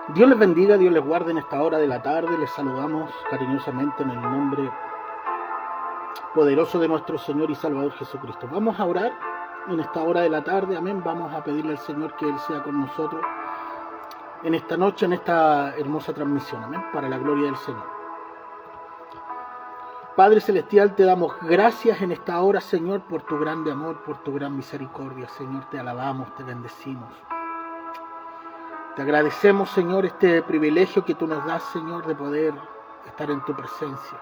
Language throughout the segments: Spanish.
Dios les bendiga, Dios les guarde en esta hora de la tarde. Les saludamos cariñosamente en el nombre poderoso de nuestro Señor y Salvador Jesucristo. Vamos a orar en esta hora de la tarde, amén. Vamos a pedirle al Señor que Él sea con nosotros en esta noche, en esta hermosa transmisión, amén, para la gloria del Señor. Padre Celestial, te damos gracias en esta hora, Señor, por tu grande amor, por tu gran misericordia. Señor, te alabamos, te bendecimos. Te agradecemos, Señor, este privilegio que tú nos das, Señor, de poder estar en tu presencia.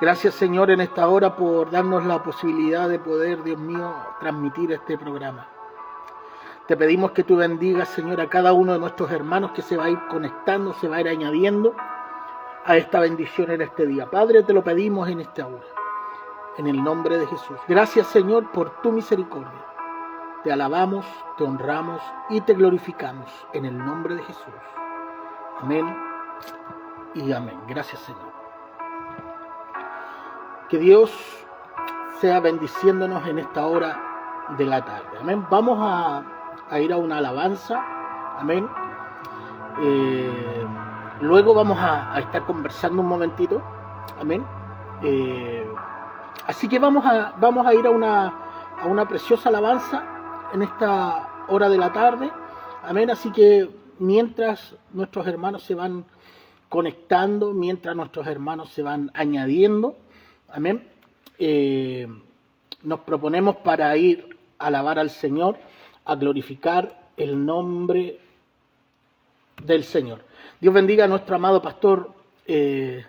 Gracias, Señor, en esta hora por darnos la posibilidad de poder, Dios mío, transmitir este programa. Te pedimos que tú bendigas, Señor, a cada uno de nuestros hermanos que se va a ir conectando, se va a ir añadiendo a esta bendición en este día. Padre, te lo pedimos en esta hora, en el nombre de Jesús. Gracias, Señor, por tu misericordia. Te alabamos, te honramos y te glorificamos en el nombre de Jesús. Amén y amén. Gracias, Señor. Que Dios sea bendiciéndonos en esta hora de la tarde. Amén. Vamos a ir a una alabanza. Amén. Luego vamos a estar conversando un momentito. Amén. Así que vamos a ir a una preciosa alabanza en esta hora de la tarde. Amén. Así que mientras nuestros hermanos se van conectando, mientras nuestros hermanos se van añadiendo, amén, nos proponemos para ir a alabar al Señor, a glorificar el nombre del Señor. Dios bendiga a nuestro amado pastor que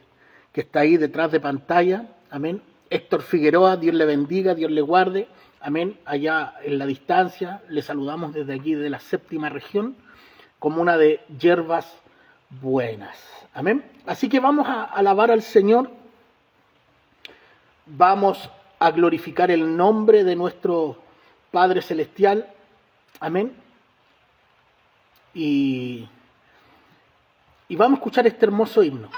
está ahí detrás de pantalla, amén. Héctor Figueroa, Dios le bendiga, Dios le guarde, amén. Allá en la distancia, le saludamos desde aquí, de la 7ª región, comuna de Hierbas Buenas, amén. Así que vamos a alabar al Señor, vamos a glorificar el nombre de nuestro Padre Celestial, amén. Y vamos a escuchar este hermoso himno.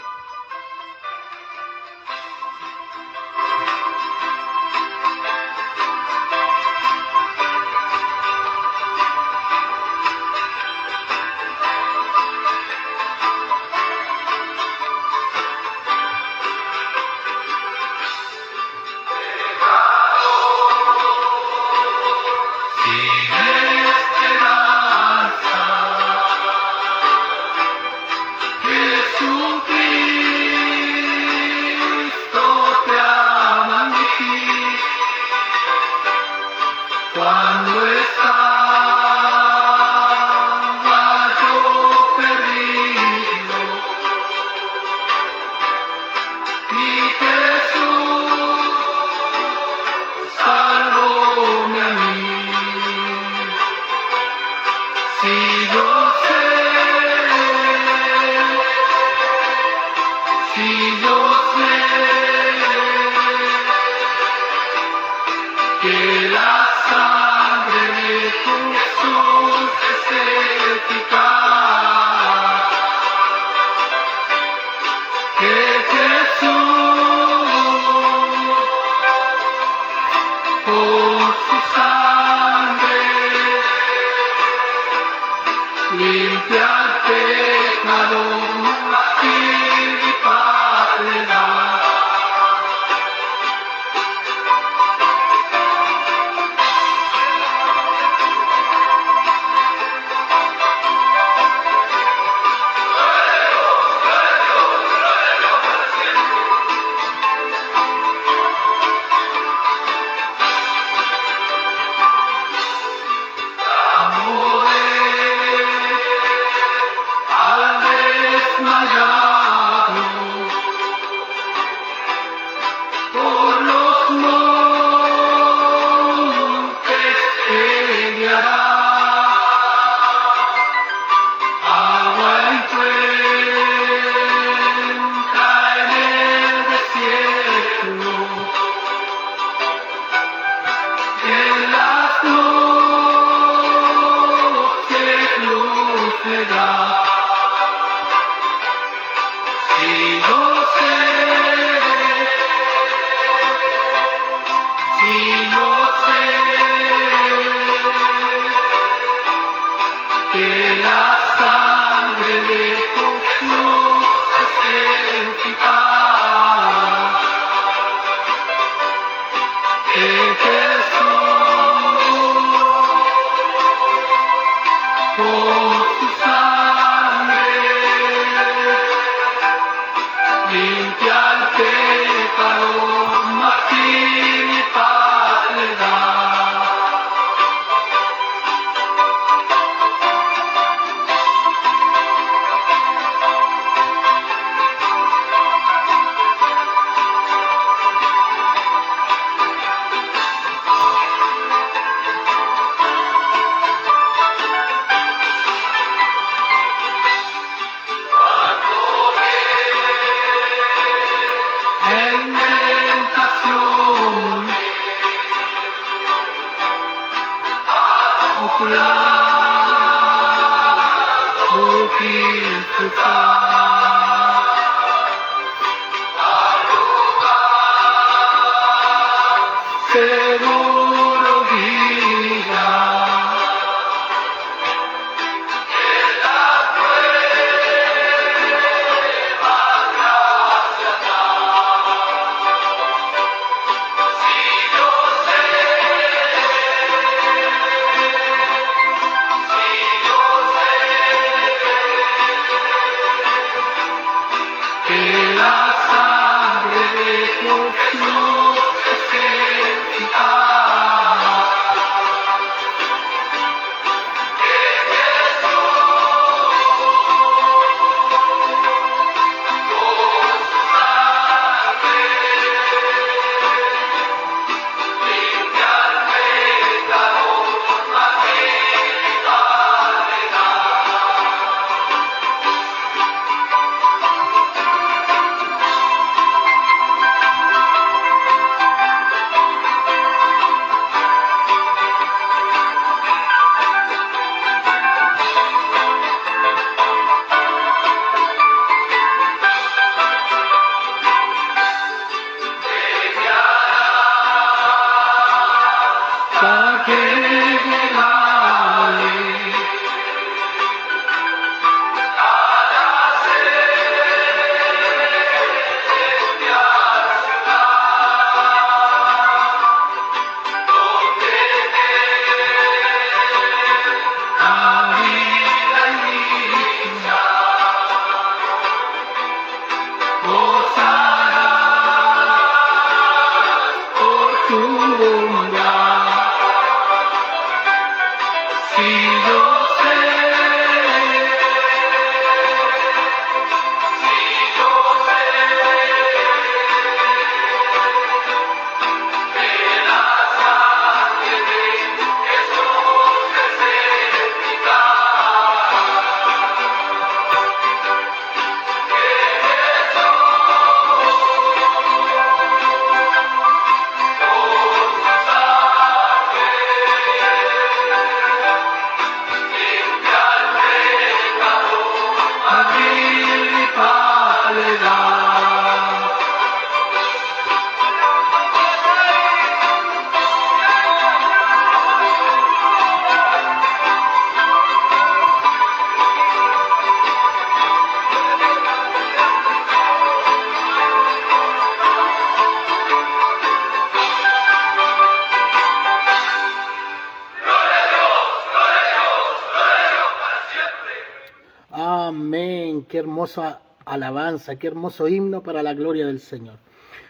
Amén. Qué hermosa alabanza, qué hermoso himno para la gloria del Señor.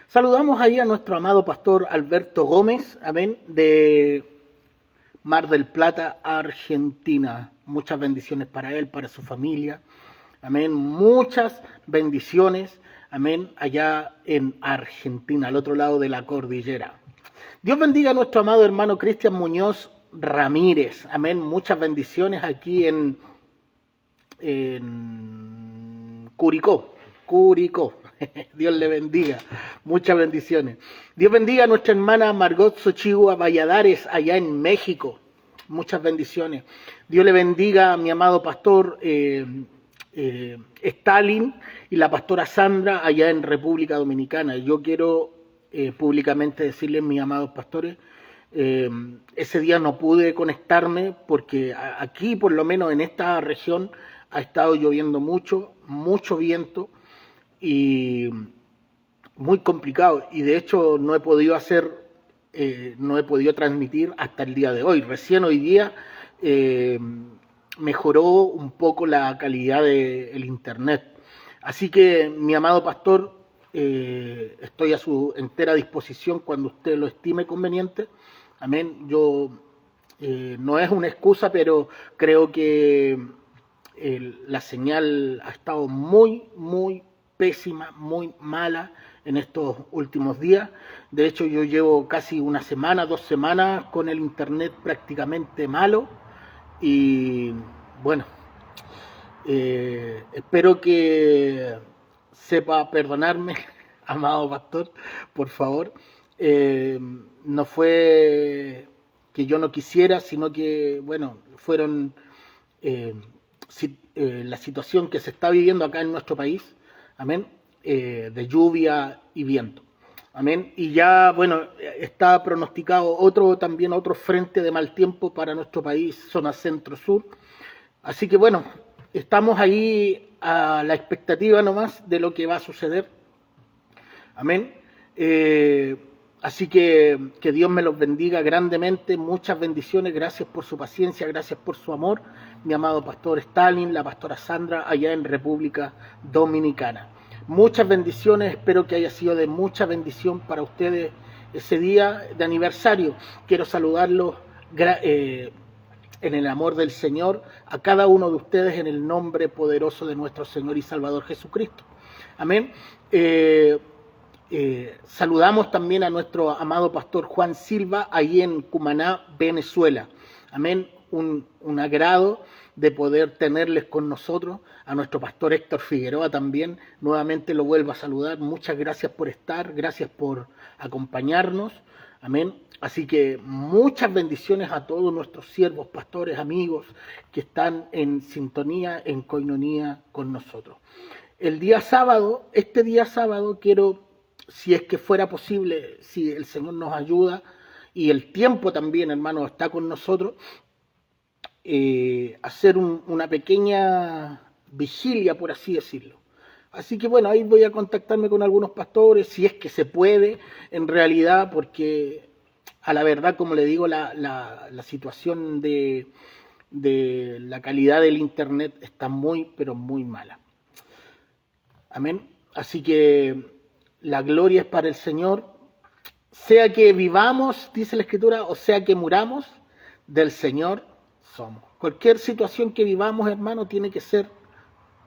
Saludamos ahí a nuestro amado pastor Alberto Gómez, amén, de Mar del Plata, Argentina. Muchas bendiciones para él, para su familia. Amén. Muchas bendiciones, amén, allá en Argentina, al otro lado de la cordillera. Dios bendiga a nuestro amado hermano Cristian Muñoz Ramírez. Amén. Muchas bendiciones aquí en Curicó. Dios le bendiga. Muchas bendiciones. Dios bendiga a nuestra hermana Margot Xochigua Valladares, allá en México. Muchas bendiciones. Dios le bendiga a mi amado pastor Stalin y la pastora Sandra, allá en República Dominicana. Yo quiero públicamente decirles, mis amados pastores, ese día no pude conectarme porque aquí, por lo menos en esta región, ha estado lloviendo mucho viento y muy complicado. Y de hecho no he podido hacer no he podido transmitir hasta el día de hoy. Recién hoy día mejoró un poco la calidad del internet. Así que, mi amado pastor, estoy a su entera disposición cuando usted lo estime conveniente. Amén. Yo no es una excusa, pero creo que la señal ha estado muy pésima, muy mala en estos últimos días. De hecho, yo llevo casi una semana, 2 semanas con el internet prácticamente malo y bueno, espero que sepa perdonarme, amado pastor, por favor. No fue que yo no quisiera, sino que, bueno, fueron la situación que se está viviendo acá en nuestro país, amén, de lluvia y viento, amén. Y ya, bueno, está pronosticado otro frente de mal tiempo para nuestro país, zona centro-sur. Así que, bueno, estamos ahí a la expectativa nomás de lo que va a suceder, amén. Así que Dios me los bendiga grandemente, muchas bendiciones, gracias por su paciencia, gracias por su amor, mi amado pastor Stalin, la pastora Sandra, allá en República Dominicana. Muchas bendiciones, espero que haya sido de mucha bendición para ustedes ese día de aniversario. Quiero saludarlos en el amor del Señor, a cada uno de ustedes en el nombre poderoso de nuestro Señor y Salvador Jesucristo. Amén. Saludamos también a nuestro amado pastor Juan Silva, ahí en Cumaná, Venezuela. Amén. Un agrado de poder tenerles con nosotros. A nuestro pastor Héctor Figueroa también, nuevamente lo vuelvo a saludar. Muchas gracias por estar, gracias por acompañarnos. Amén. Así que muchas bendiciones a todos nuestros siervos, pastores, amigos que están en sintonía, en coinonía con nosotros. Este día sábado quiero, si es que fuera posible, si el Señor nos ayuda y el tiempo también, hermano, está con nosotros, hacer una pequeña vigilia, por así decirlo. Así que bueno, ahí voy a contactarme con algunos pastores, si es que se puede, en realidad, porque a la verdad, como le digo, la situación de la calidad del internet está muy, pero muy mala. Amén. Así que la gloria es para el Señor. Sea que vivamos, dice la Escritura, o sea que muramos, del Señor somos. Cualquier situación que vivamos, hermano, tiene que ser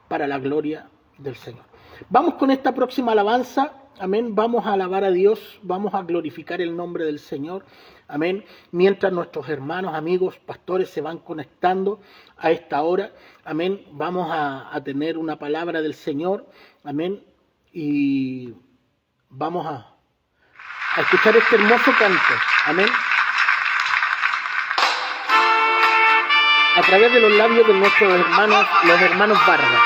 para la gloria del Señor. Vamos con esta próxima alabanza. Amén. Vamos a alabar a Dios, vamos a glorificar el nombre del Señor. Amén. Mientras nuestros hermanos, amigos, pastores se van conectando a esta hora. Amén. Vamos a tener una palabra del Señor. Amén. Y vamos a escuchar este hermoso canto. Amén. A través de los labios de nuestros hermanos, los hermanos Vargas.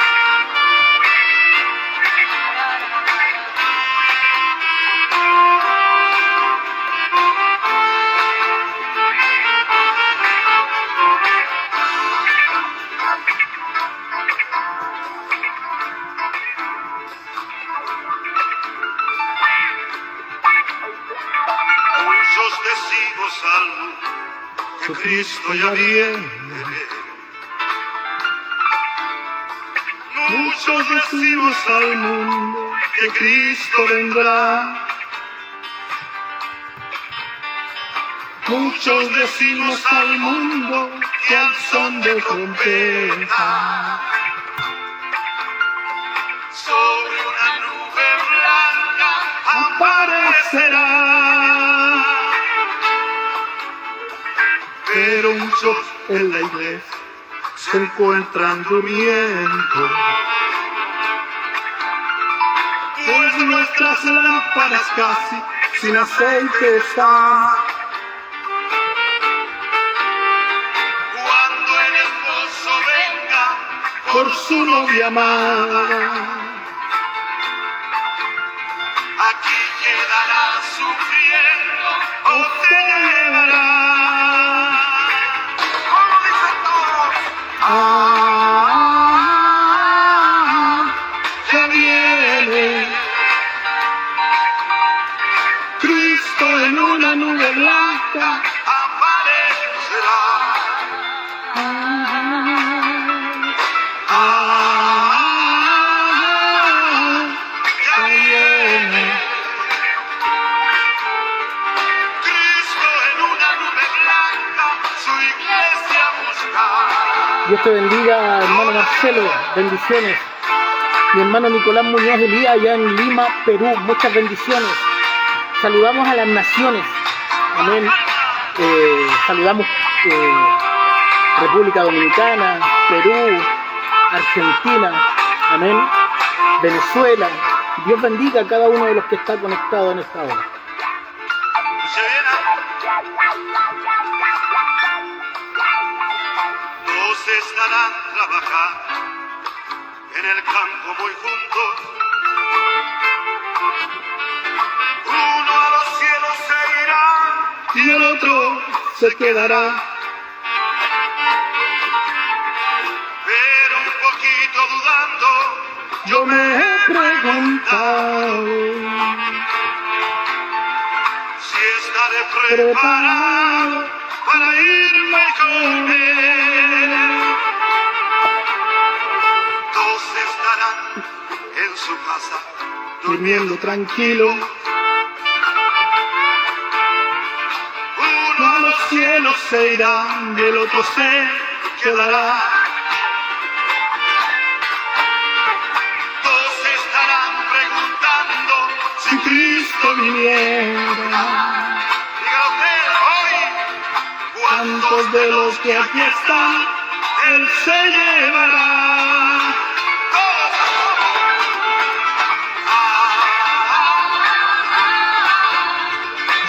Cristo ya viene. Muchos decimos al mundo que Cristo vendrá. Muchos decimos al mundo que al son de trompeta sobre una nube blanca aparecerá. Pero muchos en la iglesia se encuentran durmiendo, pues nuestras lámparas casi sin aceite están. Cuando el esposo venga por su novia amada, aquí quedará sufriendo o se llevará. Ya viene Cristo en una nube blanca aparecerá. Ya viene Cristo en una nube blanca, su iglesia buscar. Dios te bendiga, hermano Marcelo, bendiciones. Mi hermano Nicolás Muñoz Elías, allá en Lima, Perú, muchas bendiciones. Saludamos a las naciones, amén. Saludamos República Dominicana, Perú, Argentina, amén. Venezuela. Dios bendiga a cada uno de los que está conectado en esta hora. Se viene. Dos estarán trabajando en el campo muy juntos. Uno a los cielos se irá y el otro se quedará. Pero un poquito dudando, yo me he preguntado si estaré preparado para irme con él. Dos estarán en su casa durmiendo tranquilo. Uno a los cielos se irá y el otro se quedará. Dos estarán preguntando si Cristo viniera. Dígalo usted hoy, ¿cuántos de los que aquí están Él se llevará?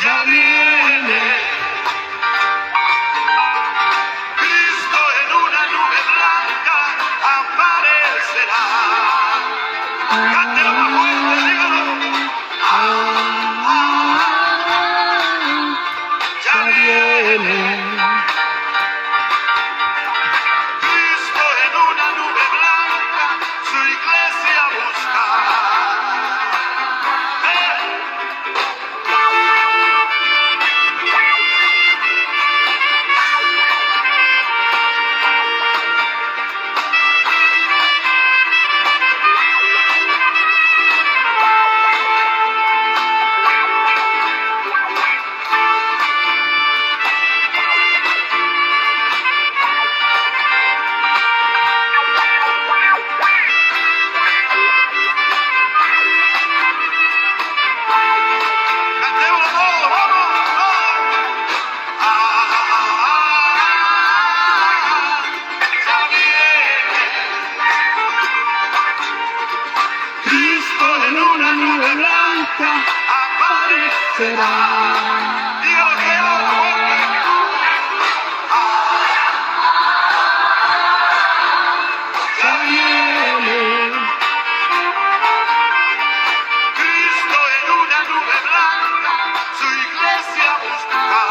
Ya viene Cristo en una nube blanca aparecerá. Cántelo más fuerte, dígalo. Ya viene Cristo en una nube blanca, su iglesia busca. Cantémoslo todo, vamos, ya viene Cristo en una nube blanca aparecerá. Dígalo que lo ya viene Cristo en una nube blanca, su iglesia buscará.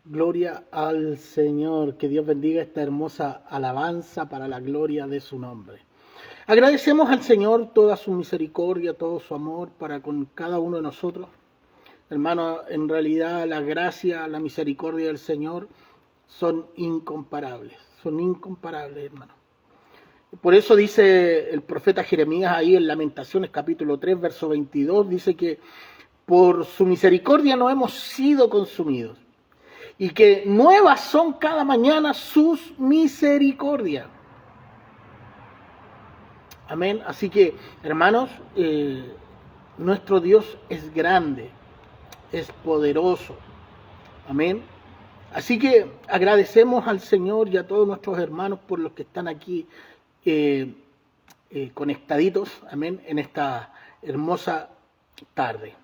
Gloria al Señor, que Dios bendiga esta hermosa alabanza para la gloria de su nombre. Agradecemos al Señor toda su misericordia, todo su amor para con cada uno de nosotros. Hermano, en realidad la gracia, la misericordia del Señor son incomparables, hermano. Por eso dice el profeta Jeremías ahí en Lamentaciones capítulo 3, verso 22, dice que por su misericordia no hemos sido consumidos y que nuevas son cada mañana sus misericordias. Amén. Así que, hermanos, nuestro Dios es grande, es poderoso. Amén. Así que agradecemos al Señor y a todos nuestros hermanos por los que están aquí conectaditos, amén, en esta hermosa tarde.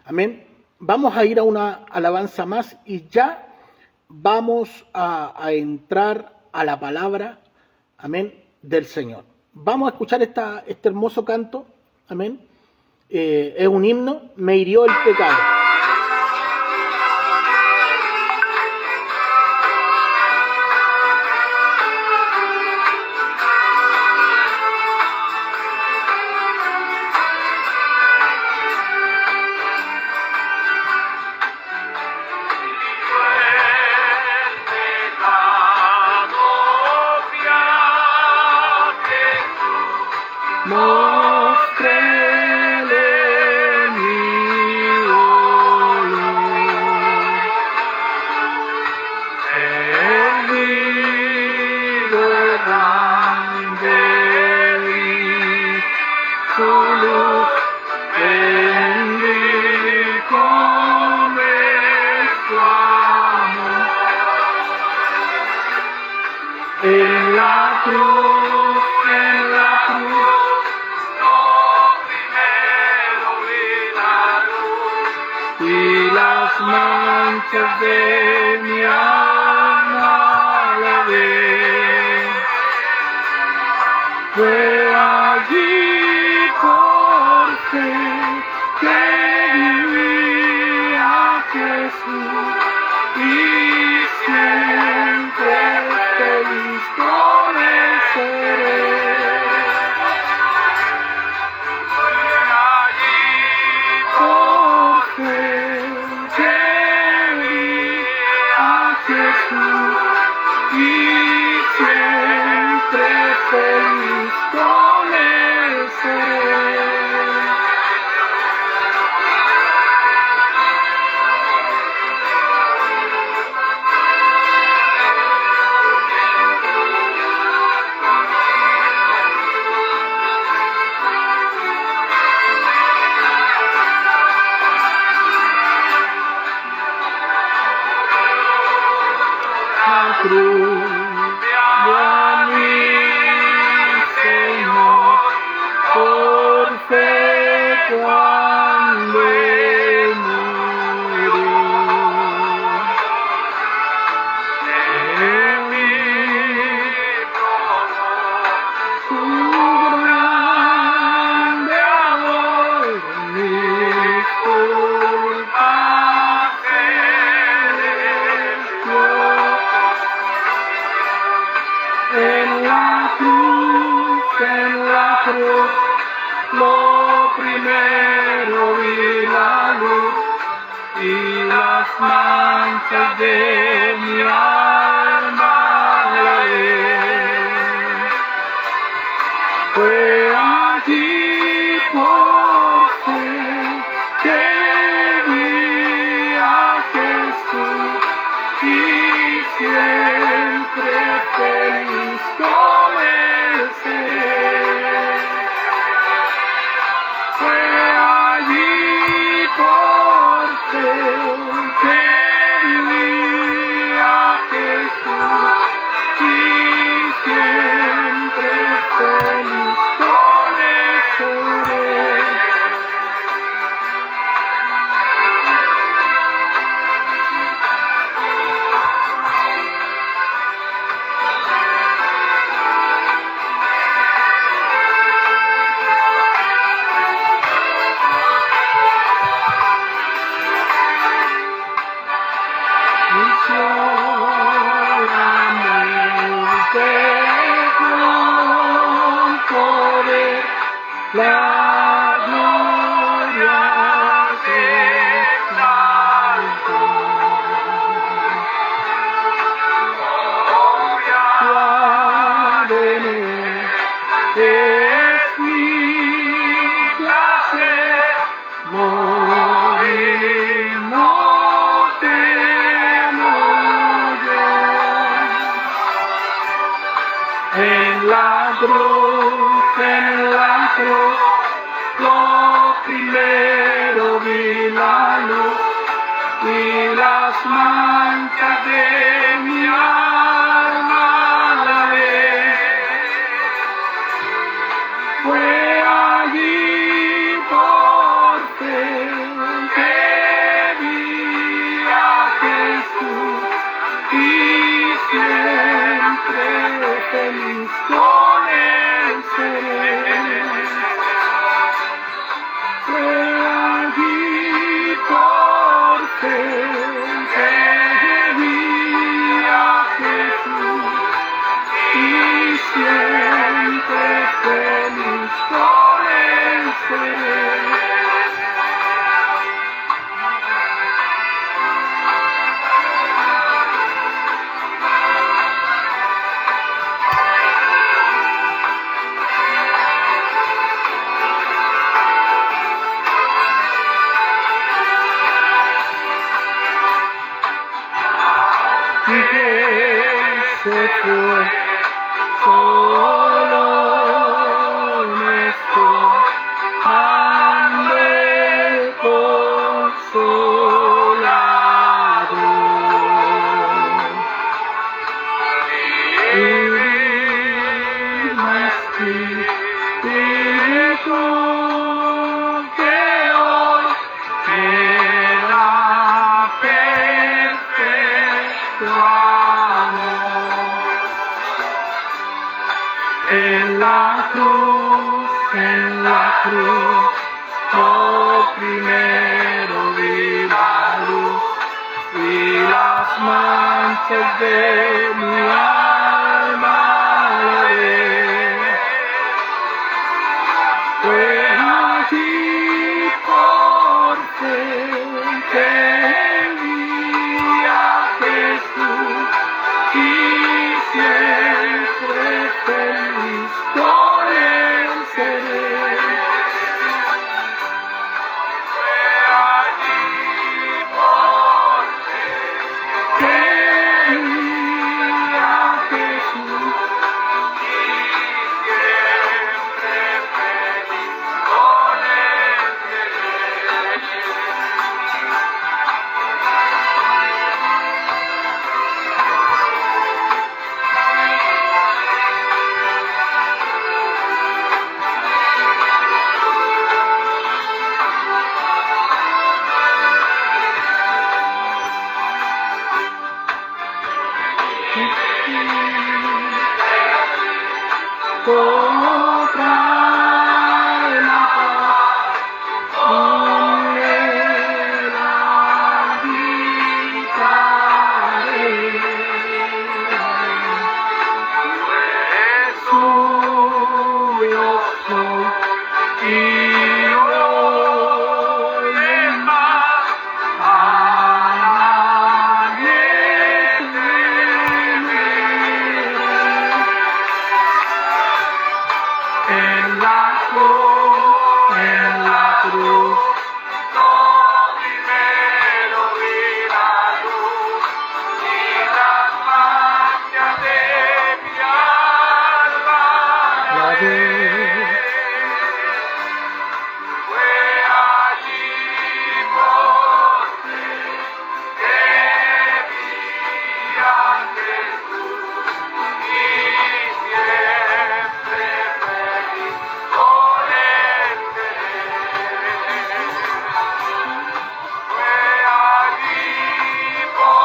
Amén. Vamos a ir a una alabanza más y ya vamos a entrar a la palabra, amén, del Señor. Vamos a escuchar este hermoso canto, amén. Es un himno, me hirió el pecado. Mostréle mi dolor. Perdido errante vi tu luz, bendíjome tu amor. En la cruz, lo primero vi la luz y las manchas de mi alma la ven. Fue allí por fe que viví a Jesús y siempre feliz con él seré. Fue allí por fe que viví a Jesús y siempre feliz con él seré. La cruz de mi Señor, por fe cuando murió. De mí tu grande amor, mis culpas eres en la cruz, lo primero vi la luz y las manchas de mi alma la ven. Fue allí por fe que vi a Jesús y siempre feliz con él seré. Fue allí por fe que viví a Jesús y siempre feliz con él seré. Venció la muerte con poder, la gloria se exaltó. Guárdeme, es mi placer morir, no temo yo. En la cruz, lo primero vi la luz y las manchas de mi alma la ven. Fue allí por fe que vi a Jesús y siempre feliz con él seré. Fue allí por fe que vi a Jesús y siempre feliz con él seré. En la cruz, oh, primero vi la luz y las manchas de mi alma levé. Fue allí por fin que vi a Jesús y siempre feliz con él seré. Fue allí por fin que vi a Jesús y siempre feliz con él seré. Como trae la paz, con él habitaré. Suyo soy y hoy en más a nadie temeré. En la cruz, no primero vi la luz y las manchas de mi alma la vi. Fue allí por fin que vi a Jesús y siempre feliz con él seré. Fue allí por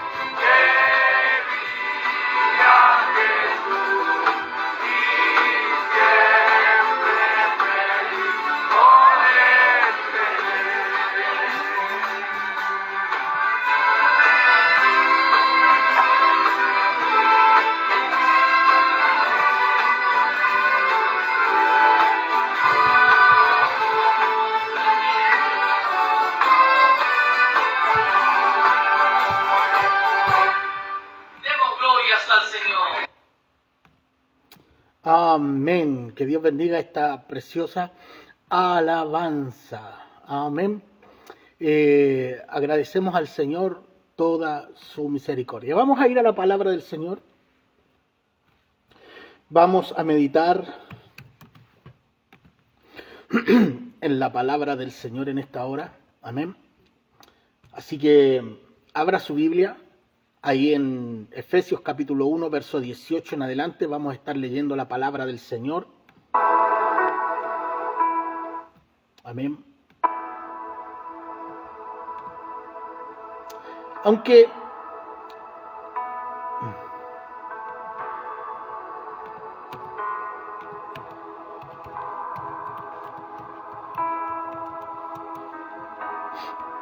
fin que vi a Jesús y siempre feliz con él seré. Demos glorias al Señor. Amén. Que Dios bendiga esta preciosa alabanza. Amén. Agradecemos al Señor toda su misericordia. Vamos a ir a la palabra del Señor. Vamos a meditar en la palabra del Señor en esta hora. Amén. Así que abra su Biblia. Ahí en Efesios capítulo 1, verso 18 en adelante vamos a estar leyendo la palabra del Señor. Amén. Aunque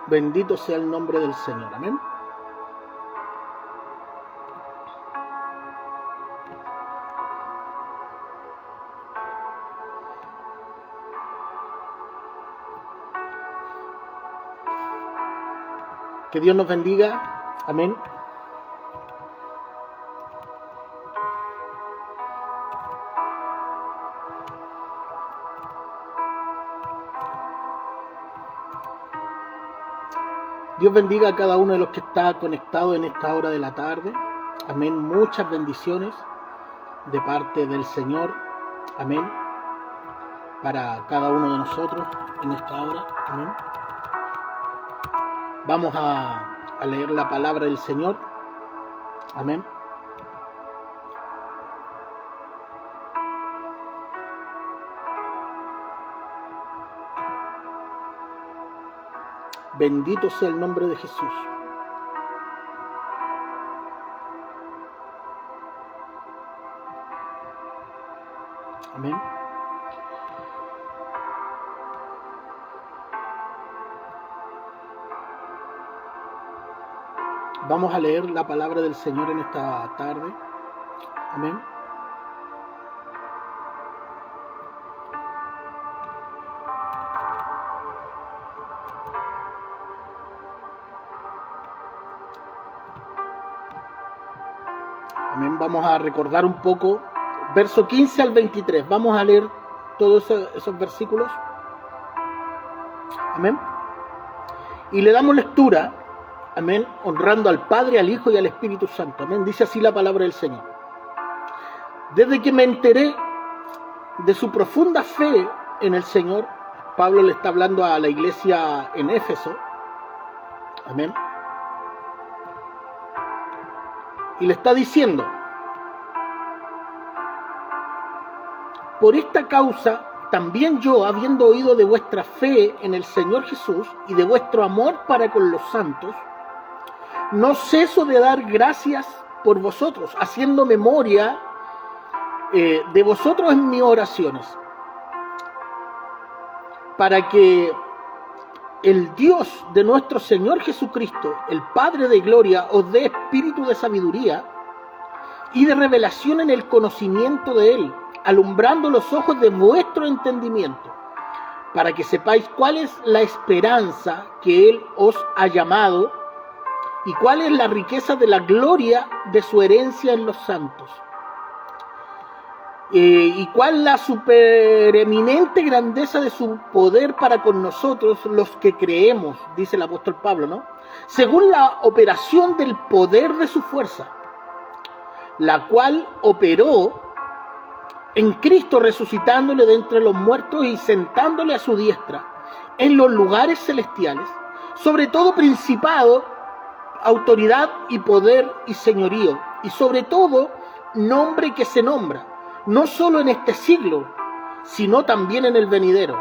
bendito sea el nombre del Señor. Amén. Que Dios nos bendiga. Amén. Dios bendiga a cada uno de los que está conectado en esta hora de la tarde. Amén. Muchas bendiciones de parte del Señor. Amén. Para cada uno de nosotros en esta hora. Amén. Vamos a leer la palabra del Señor. Amén. Bendito sea el nombre de Jesús. Amén. Vamos a leer la palabra del Señor en esta tarde. Amén. Amén. Vamos a recordar un poco, verso 15 al 23. Vamos a leer todos esos versículos. Amén. Y le damos lectura, amén, honrando al Padre, al Hijo y al Espíritu Santo. Amén. Dice así la palabra del Señor. Desde que me enteré de su profunda fe en el Señor, Pablo le está hablando a la iglesia en Éfeso. Amén. Y le está diciendo: por esta causa también yo, habiendo oído de vuestra fe en el Señor Jesús y de vuestro amor para con los santos, no ceso de dar gracias por vosotros, haciendo memoria de vosotros en mis oraciones, para que el Dios de nuestro Señor Jesucristo, el Padre de gloria, os dé espíritu de sabiduría y de revelación en el conocimiento de Él, alumbrando los ojos de vuestro entendimiento, para que sepáis cuál es la esperanza que Él os ha llamado y cuál es la riqueza de la gloria de su herencia en los santos, y cuál la supereminente grandeza de su poder para con nosotros los que creemos, dice el apóstol Pablo, ¿no? Según la operación del poder de su fuerza, la cual operó en Cristo, resucitándole de entre los muertos y sentándole a su diestra en los lugares celestiales, sobre todo principado, autoridad y poder y señorío, y sobre todo nombre que se nombra, no solo en este siglo, sino también en el venidero,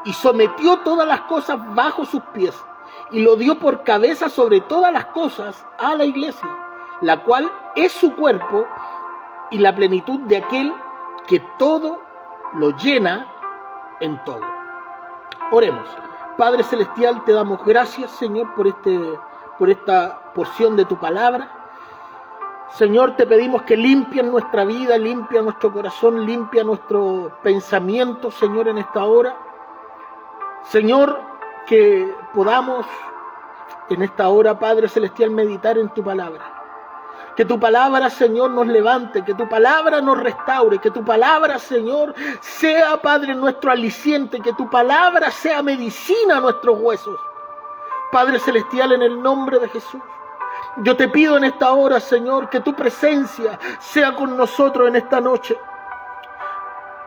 y sometió todas las cosas bajo sus pies, y lo dio por cabeza sobre todas las cosas a la iglesia, la cual es su cuerpo y la plenitud de aquel que todo lo llena en todo. Oremos. Padre Celestial, te damos gracias, Señor, por esta porción de tu palabra. Señor, te pedimos que limpies nuestra vida, limpia nuestro corazón, limpia nuestro pensamiento, Señor, en esta hora. Señor, que podamos en esta hora, Padre Celestial, meditar en tu palabra. Que tu palabra, Señor, nos levante, que tu palabra nos restaure, que tu palabra, Señor, sea, Padre, nuestro aliciente, que tu palabra sea medicina a nuestros huesos. Padre Celestial, en el nombre de Jesús, yo te pido en esta hora, Señor, que tu presencia sea con nosotros en esta noche.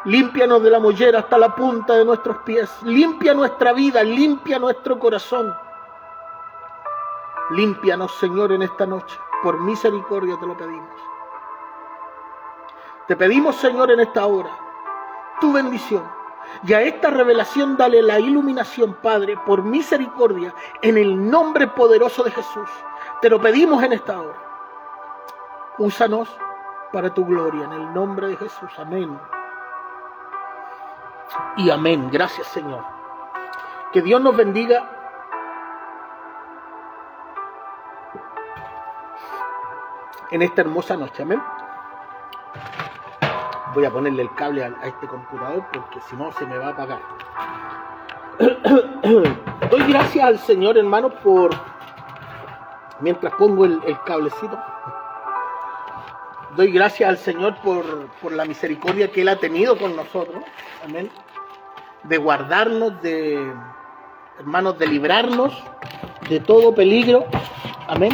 Límpianos de la mollera hasta la punta de nuestros pies. Limpia nuestra vida, limpia nuestro corazón. Límpianos, Señor, en esta noche. Por misericordia te lo pedimos. Te pedimos, Señor, en esta hora, tu bendición. Y a esta revelación dale la iluminación, Padre, por misericordia, en el nombre poderoso de Jesús. Te lo pedimos en esta hora. Úsanos para tu gloria, en el nombre de Jesús. Amén. Y amén. Gracias, Señor. Que Dios nos bendiga. En esta hermosa noche. Amén. Voy a ponerle el cable a este computador porque si no se me va a apagar. Doy gracias al Señor, hermano, mientras pongo el cablecito. Doy gracias al Señor por la misericordia que Él ha tenido con nosotros. Amén. De guardarnos, hermanos, de librarnos de todo peligro. Amén.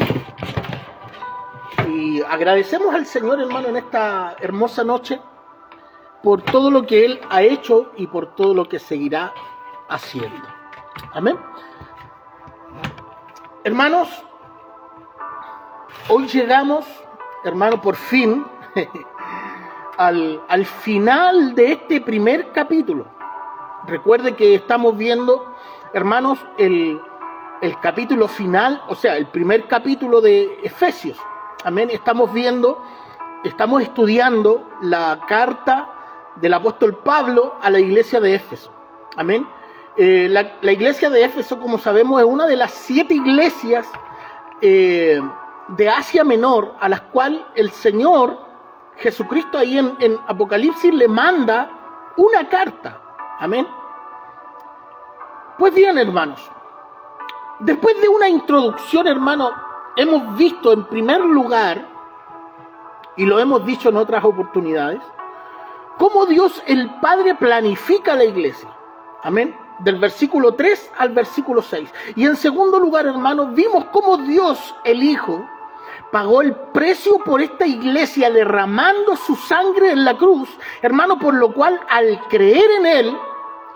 Y agradecemos al Señor, hermano, en esta hermosa noche por todo lo que Él ha hecho y por todo lo que seguirá haciendo. Amén. Hermanos, hoy llegamos, hermano, por fin al final de este primer capítulo. Recuerde que estamos viendo, hermanos, el capítulo final, o sea, el primer capítulo de Efesios. Amén. Estamos estudiando la carta del apóstol Pablo a la iglesia de Éfeso. Amén. La iglesia de Éfeso, como sabemos, es una de las 7 iglesias de Asia Menor, a las cuales el Señor Jesucristo ahí en Apocalipsis le manda una carta. Amén. Pues bien, hermanos, después de una introducción, hermano, hemos visto en primer lugar, y lo hemos dicho en otras oportunidades, cómo Dios el Padre planifica la iglesia. Amén. Del versículo 3 al versículo 6. Y en segundo lugar, hermanos, vimos cómo Dios el Hijo pagó el precio por esta iglesia derramando su sangre en la cruz, hermano, por lo cual al creer en Él,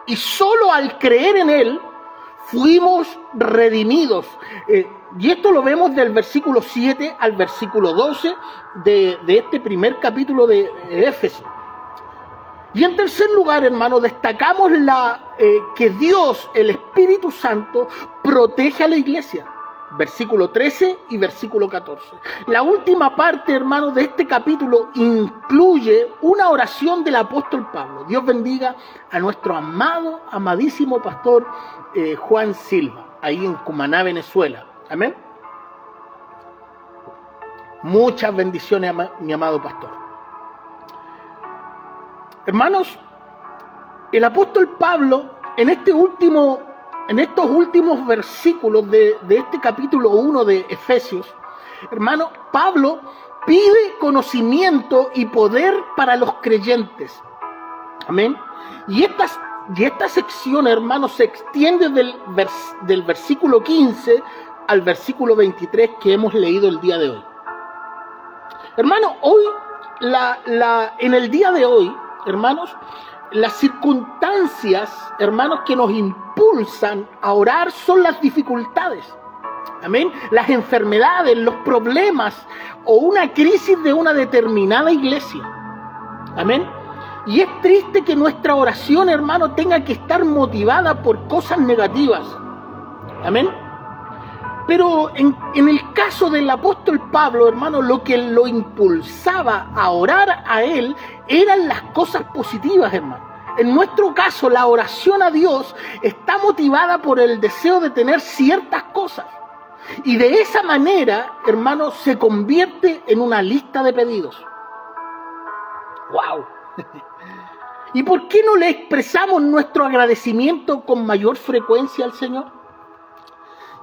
y solo al creer en Él, fuimos redimidos. Y esto lo vemos del versículo 7 al versículo 12 de este primer capítulo de Éfeso. Y en tercer lugar, hermano, destacamos que Dios, el Espíritu Santo, protege a la iglesia. Versículo 13 y versículo 14. La última parte, hermano, de este capítulo incluye una oración del apóstol Pablo. Dios bendiga a nuestro amado, amadísimo pastor Juan Silva, ahí en Cumaná, Venezuela. Amén. Muchas bendiciones, mi amado pastor. Hermanos, el apóstol Pablo, en estos últimos versículos de este capítulo 1 de Efesios, hermano, Pablo pide conocimiento y poder para los creyentes. Amén. Y esta sección, hermano, se extiende del versículo 15 al versículo 23 que hemos leído el día de hoy. Hermano, hoy, en el día de hoy, hermanos, las circunstancias, hermanos, que nos impulsan a orar son las dificultades. Amén. Las enfermedades, los problemas o una crisis de una determinada iglesia. Amén. Y es triste que nuestra oración, hermano, tenga que estar motivada por cosas negativas. Amén. Pero en el caso del apóstol Pablo, hermano, lo que lo impulsaba a orar a él eran las cosas positivas, hermano. En nuestro caso, la oración a Dios está motivada por el deseo de tener ciertas cosas. Y de esa manera, hermano, se convierte en una lista de pedidos. ¡Wow! ¿Y por qué no le expresamos nuestro agradecimiento con mayor frecuencia al Señor?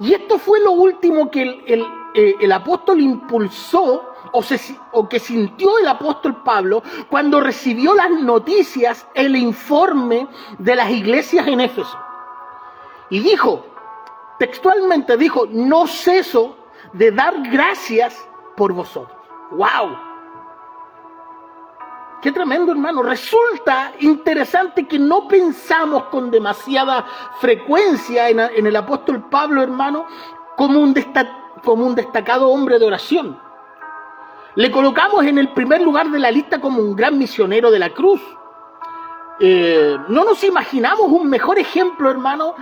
Y esto fue lo último que el apóstol impulsó o que sintió el apóstol Pablo cuando recibió las noticias, el informe de las iglesias en Éfeso. Y dijo, textualmente dijo, no ceso de dar gracias por vosotros. ¡Wow! ¡Qué tremendo, hermano! Resulta interesante que no pensamos con demasiada frecuencia en el apóstol Pablo, hermano, como un destacado hombre de oración. Le colocamos en el primer lugar de la lista como un gran misionero de la cruz. No nos imaginamos un mejor ejemplo, hermano,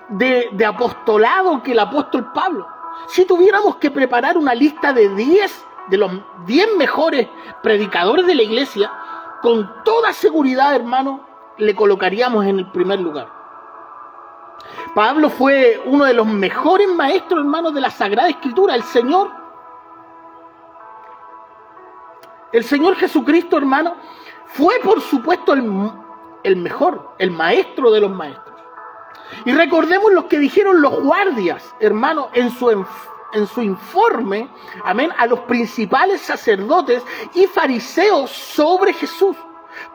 de apostolado que el apóstol Pablo. Si tuviéramos que preparar una lista de los 10 mejores predicadores de la iglesia, con toda seguridad, hermano, le colocaríamos en el primer lugar. Pablo fue uno de los mejores maestros, hermanos, de la Sagrada Escritura. El Señor Jesucristo, hermano, fue por supuesto el mejor, el maestro de los maestros. Y recordemos lo que dijeron los guardias, hermano, en su informe, amén, a los principales sacerdotes y fariseos sobre Jesús.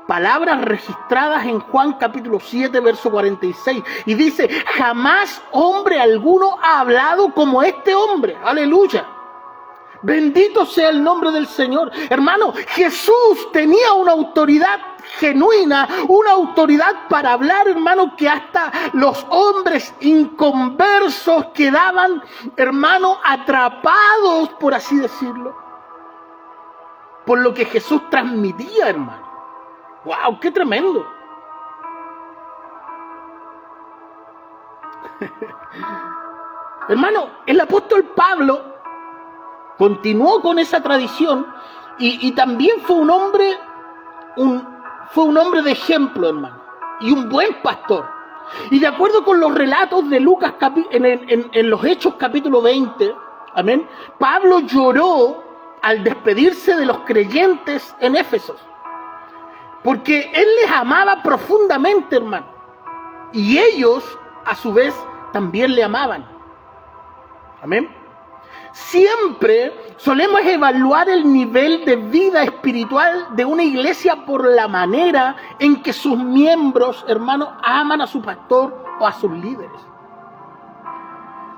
Palabras registradas en Juan capítulo 7, verso 46. Y dice, jamás hombre alguno ha hablado como este hombre. Aleluya. Bendito sea el nombre del Señor. Hermano, Jesús tenía una autoridad genuina, una autoridad para hablar, hermano, que hasta los hombres inconversos quedaban, hermano, atrapados, por así decirlo, por lo que Jesús transmitía, hermano. ¡Wow! ¡Qué tremendo! Hermano, el apóstol Pablo continuó con esa tradición y también fue un hombre, fue un hombre de ejemplo, hermano, y un buen pastor. Y de acuerdo con los relatos de Lucas en los Hechos capítulo 20, amén, Pablo lloró al despedirse de los creyentes en Éfeso, porque él les amaba profundamente, hermano, y ellos a su vez también le amaban. Amén. Siempre solemos evaluar el nivel de vida espiritual de una iglesia por la manera en que sus miembros, hermanos, aman a su pastor o a sus líderes.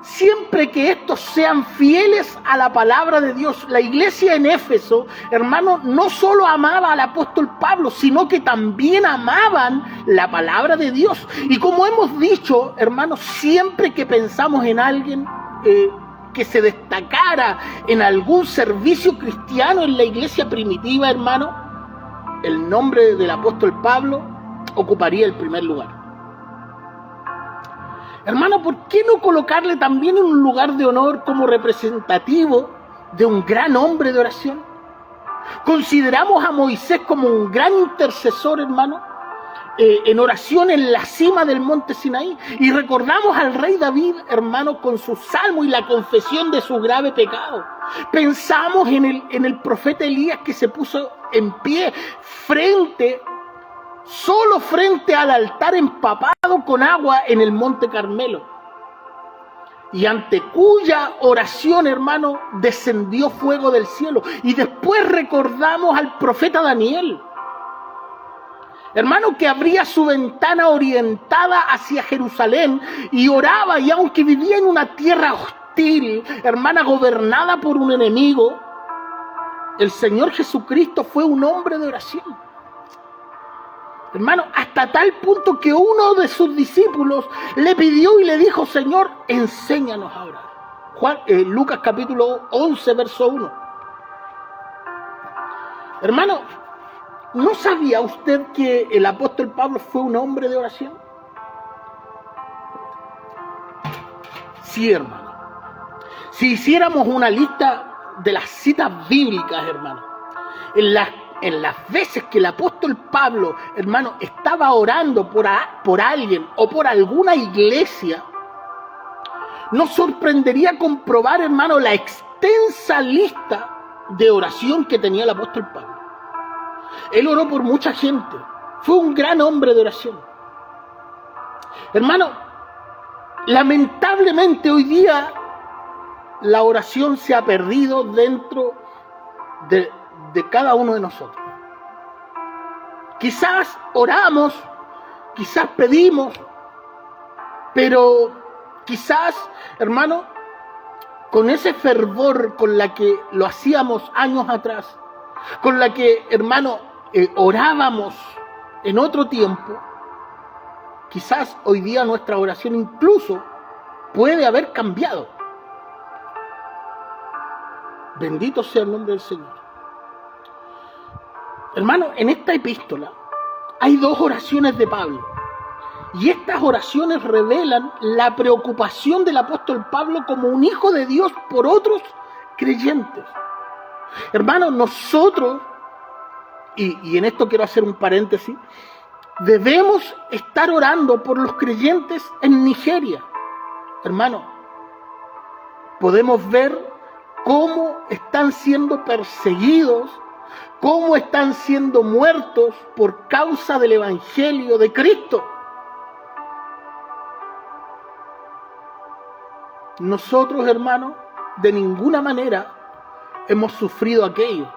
Siempre que estos sean fieles a la palabra de Dios. La iglesia en Éfeso, hermanos, no solo amaba al apóstol Pablo, sino que también amaban la palabra de Dios. Y como hemos dicho, hermanos, siempre que pensamos en alguien que se destacara en algún servicio cristiano en la iglesia primitiva, hermano, el nombre del apóstol Pablo ocuparía el primer lugar. Hermano, ¿por qué no colocarle también en un lugar de honor como representativo de un gran hombre de oración? Consideramos a Moisés como un gran intercesor, hermano, en oración en la cima del monte Sinaí. Y recordamos al rey David, hermano, con su salmo y la confesión de su grave pecado. Pensamos en el profeta Elías, que se puso en pie solo frente al altar empapado con agua en el monte Carmelo, y ante cuya oración, hermano, descendió fuego del cielo. Y después recordamos al profeta Daniel, hermano, que abría su ventana orientada hacia Jerusalén y oraba, y aunque vivía en una tierra hostil, hermana, gobernada por un enemigo, el Señor Jesucristo fue un hombre de oración. Hermano, hasta tal punto que uno de sus discípulos le pidió y le dijo: Señor, enséñanos a orar. Lucas capítulo 11, verso 1. Hermano, ¿no sabía usted que el apóstol Pablo fue un hombre de oración? Sí, hermano. Si hiciéramos una lista de las citas bíblicas, hermano, en las veces que el apóstol Pablo, hermano, estaba orando por alguien o por alguna iglesia, nos sorprendería comprobar, hermano, la extensa lista de oración que tenía el apóstol Pablo. Él oró por mucha gente. Fue un gran hombre de oración. Hermano, lamentablemente hoy día la oración se ha perdido dentro de cada uno de nosotros. Quizás oramos, quizás pedimos, pero quizás, hermano, con ese fervor con la que lo hacíamos años atrás, con la que, hermano, orábamos en otro tiempo, quizás hoy día nuestra oración incluso puede haber cambiado. Bendito sea el nombre del Señor. Hermano, en esta epístola hay dos oraciones de Pablo, y estas oraciones revelan la preocupación del apóstol Pablo como un hijo de Dios por otros creyentes. Hermano, nosotros, y en esto quiero hacer un paréntesis, debemos estar orando por los creyentes en Nigeria. Hermano, podemos ver cómo están siendo perseguidos, cómo están siendo muertos por causa del evangelio de Cristo. Nosotros, hermanos, de ninguna manera hemos sufrido aquello.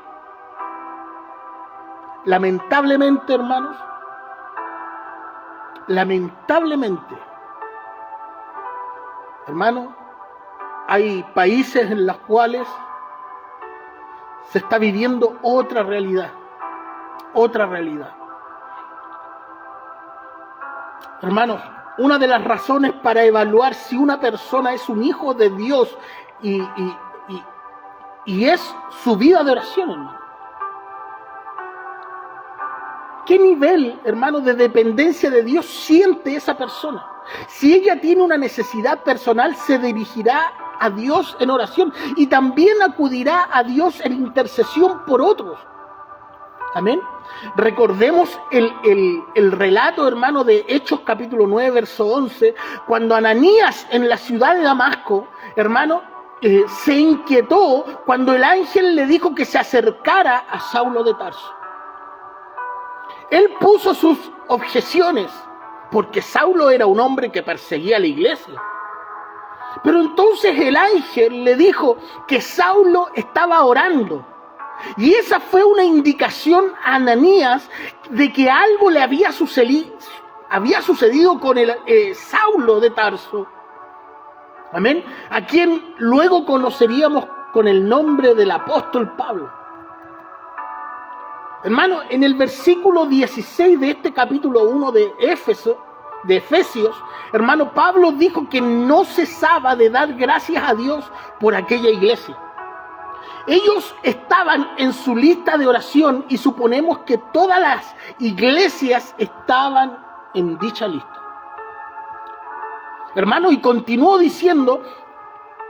Lamentablemente, hermanos, hermanos, hay países en los cuales se está viviendo otra realidad. Hermanos, una de las razones para evaluar si una persona es un hijo de Dios y es su vida de oración, hermano. ¿Qué nivel, hermano, de dependencia de Dios siente esa persona? Si ella tiene una necesidad personal, se dirigirá a Dios en oración y también acudirá a Dios en intercesión por otros. Amén. Recordemos el relato, hermano, de Hechos capítulo 9, verso 11, cuando Ananías en la ciudad de Damasco, hermano, se inquietó cuando el ángel le dijo que se acercara a Saulo de Tarso. Él puso sus objeciones porque Saulo era un hombre que perseguía a la iglesia. Pero entonces el ángel le dijo que Saulo estaba orando. Y esa fue una indicación a Ananías de que algo le había sucedido con el Saulo de Tarso. Amén. A quien luego conoceríamos con el nombre del apóstol Pablo. Hermano, en el versículo 16 de este capítulo 1 de Efesios, hermano, Pablo dijo que no cesaba de dar gracias a Dios por aquella iglesia. Ellos estaban en su lista de oración y suponemos que todas las iglesias estaban en dicha lista. Hermano, y continuó diciendo,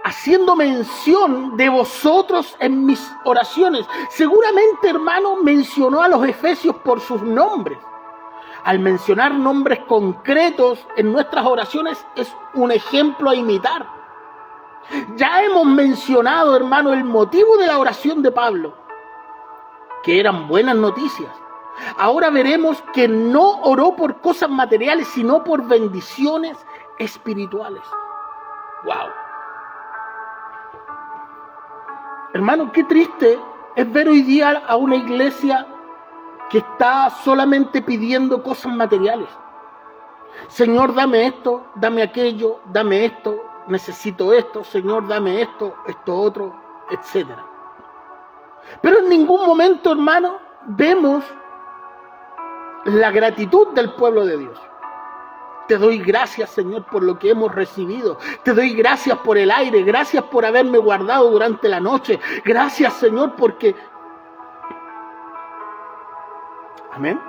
haciendo mención de vosotros en mis oraciones. Seguramente, hermano, mencionó a los efesios por sus nombres. Al mencionar nombres concretos en nuestras oraciones es un ejemplo a imitar. Ya hemos mencionado, hermano, el motivo de la oración de Pablo, que eran buenas noticias. Ahora veremos que no oró por cosas materiales, sino por bendiciones espirituales. ¡Wow! Hermano, qué triste es ver hoy día a una iglesia que está solamente pidiendo cosas materiales. Señor, dame esto, dame aquello, dame esto, necesito esto, Señor, dame esto, esto otro, etc. Pero en ningún momento, hermano, vemos la gratitud del pueblo de Dios. Te doy gracias, Señor, por lo que hemos recibido. Te doy gracias por el aire. Gracias por haberme guardado durante la noche. Gracias, Señor, porque... Amén.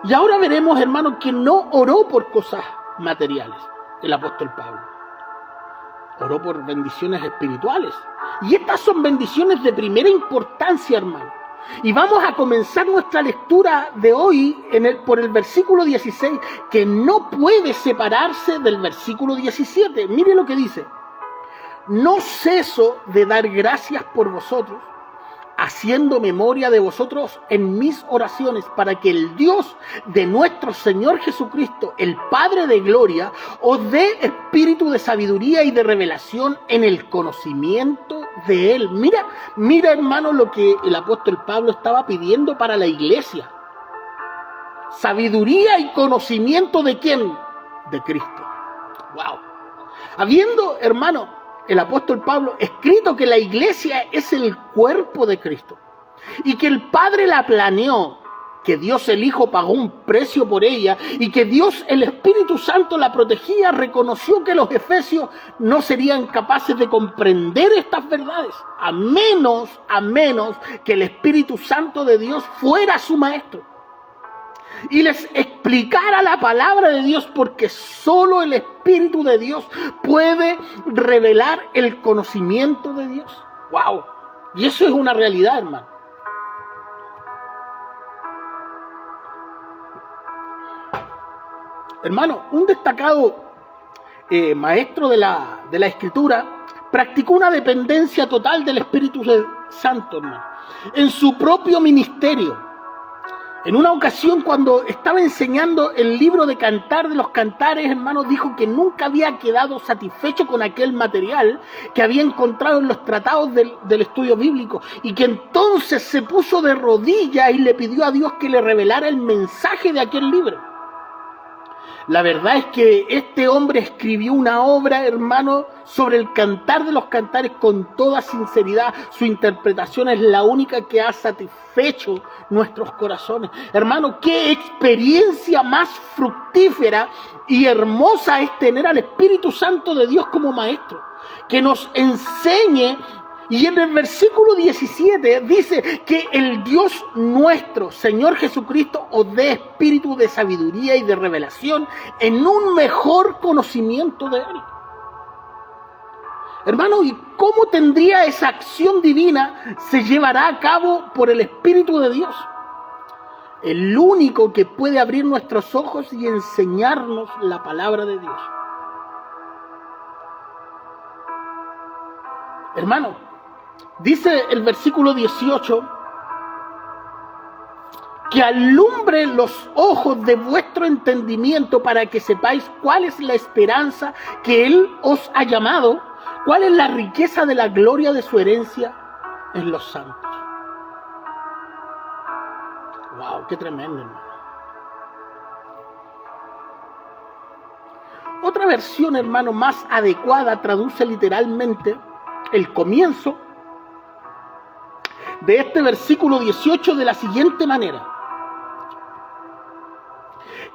Y ahora veremos, hermano, que no oró por cosas materiales el apóstol Pablo. Oró por bendiciones espirituales. Y estas son bendiciones de primera importancia, hermano. Y vamos a comenzar nuestra lectura de hoy por el versículo 16, que no puede separarse del versículo 17. Mire lo que dice. No ceso de dar gracias por vosotros, haciendo memoria de vosotros en mis oraciones, para que el Dios de nuestro Señor Jesucristo, el Padre de gloria, os dé espíritu de sabiduría y de revelación en el conocimiento de Él. Mira, hermano, lo que el apóstol Pablo estaba pidiendo para la iglesia. Sabiduría y conocimiento ¿de quién? De Cristo. ¡Wow! Habiendo, hermano, el apóstol Pablo escrito que la iglesia es el cuerpo de Cristo y que el Padre la planeó, que Dios el Hijo pagó un precio por ella y que Dios el Espíritu Santo la protegía, reconoció que los efesios no serían capaces de comprender estas verdades a menos que el Espíritu Santo de Dios fuera su maestro y les explicara la palabra de Dios, porque solo el Espíritu de Dios puede revelar el conocimiento de Dios. ¡Wow! Y eso es una realidad, hermano. Hermano, un destacado maestro de la Escritura practicó una dependencia total del Espíritu Santo, hermano, en su propio ministerio. En una ocasión, cuando estaba enseñando el libro de Cantar de los Cantares, hermano, dijo que nunca había quedado satisfecho con aquel material que había encontrado en los tratados del estudio bíblico, y que entonces se puso de rodillas y le pidió a Dios que le revelara el mensaje de aquel libro. La verdad es que este hombre escribió una obra, hermano, sobre el Cantar de los Cantares con toda sinceridad. Su interpretación es la única que ha satisfecho nuestros corazones. Hermano, qué experiencia más fructífera y hermosa es tener al Espíritu Santo de Dios como maestro, que nos enseñe. Y en el versículo 17 dice que el Dios nuestro, Señor Jesucristo, os dé espíritu de sabiduría y de revelación en un mejor conocimiento de Él. Hermano, ¿y cómo tendría esa acción divina? Se llevará a cabo por el Espíritu de Dios. El único que puede abrir nuestros ojos y enseñarnos la palabra de Dios. Hermano, dice el versículo 18, que alumbre los ojos de vuestro entendimiento para que sepáis cuál es la esperanza que Él os ha llamado, cuál es la riqueza de la gloria de su herencia en los santos. Wow, qué tremendo, hermano. Otra versión, hermano, más adecuada traduce literalmente el comienzo de este versículo 18 de la siguiente manera: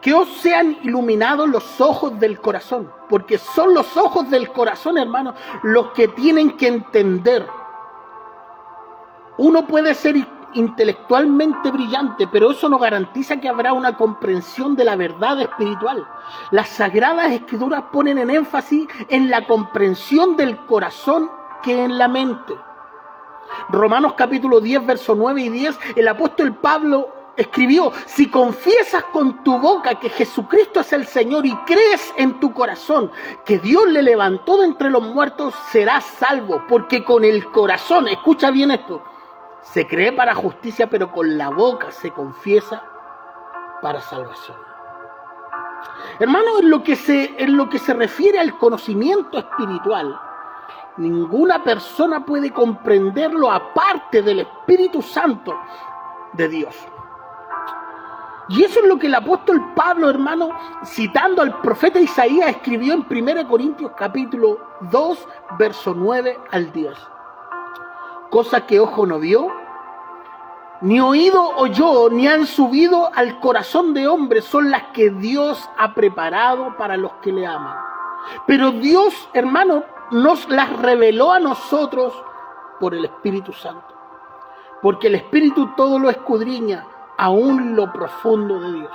que os sean iluminados los ojos del corazón, porque son los ojos del corazón, hermano, los que tienen que entender. Uno puede ser intelectualmente brillante, pero eso no garantiza que habrá una comprensión de la verdad espiritual. Las Sagradas Escrituras ponen en énfasis en la comprensión del corazón que en la mente. Romanos capítulo 10, versos 9 y 10, el apóstol Pablo escribió: si confiesas con tu boca que Jesucristo es el Señor y crees en tu corazón que Dios le levantó de entre los muertos, serás salvo, porque con el corazón, escucha bien esto, se cree para justicia, pero con la boca se confiesa para salvación. Hermano, en lo que se refiere al conocimiento espiritual, ninguna persona puede comprenderlo aparte del Espíritu Santo de Dios. Y eso es lo que el apóstol Pablo, hermano, citando al profeta Isaías, escribió en 1 Corintios capítulo 2, verso 9 al 10. Cosa que ojo no vio, ni oído oyó, ni han subido al corazón de hombre, son las que Dios ha preparado para los que le aman. Pero Dios, hermano, nos las reveló a nosotros por el Espíritu Santo. Porque el Espíritu todo lo escudriña, aún lo profundo de Dios.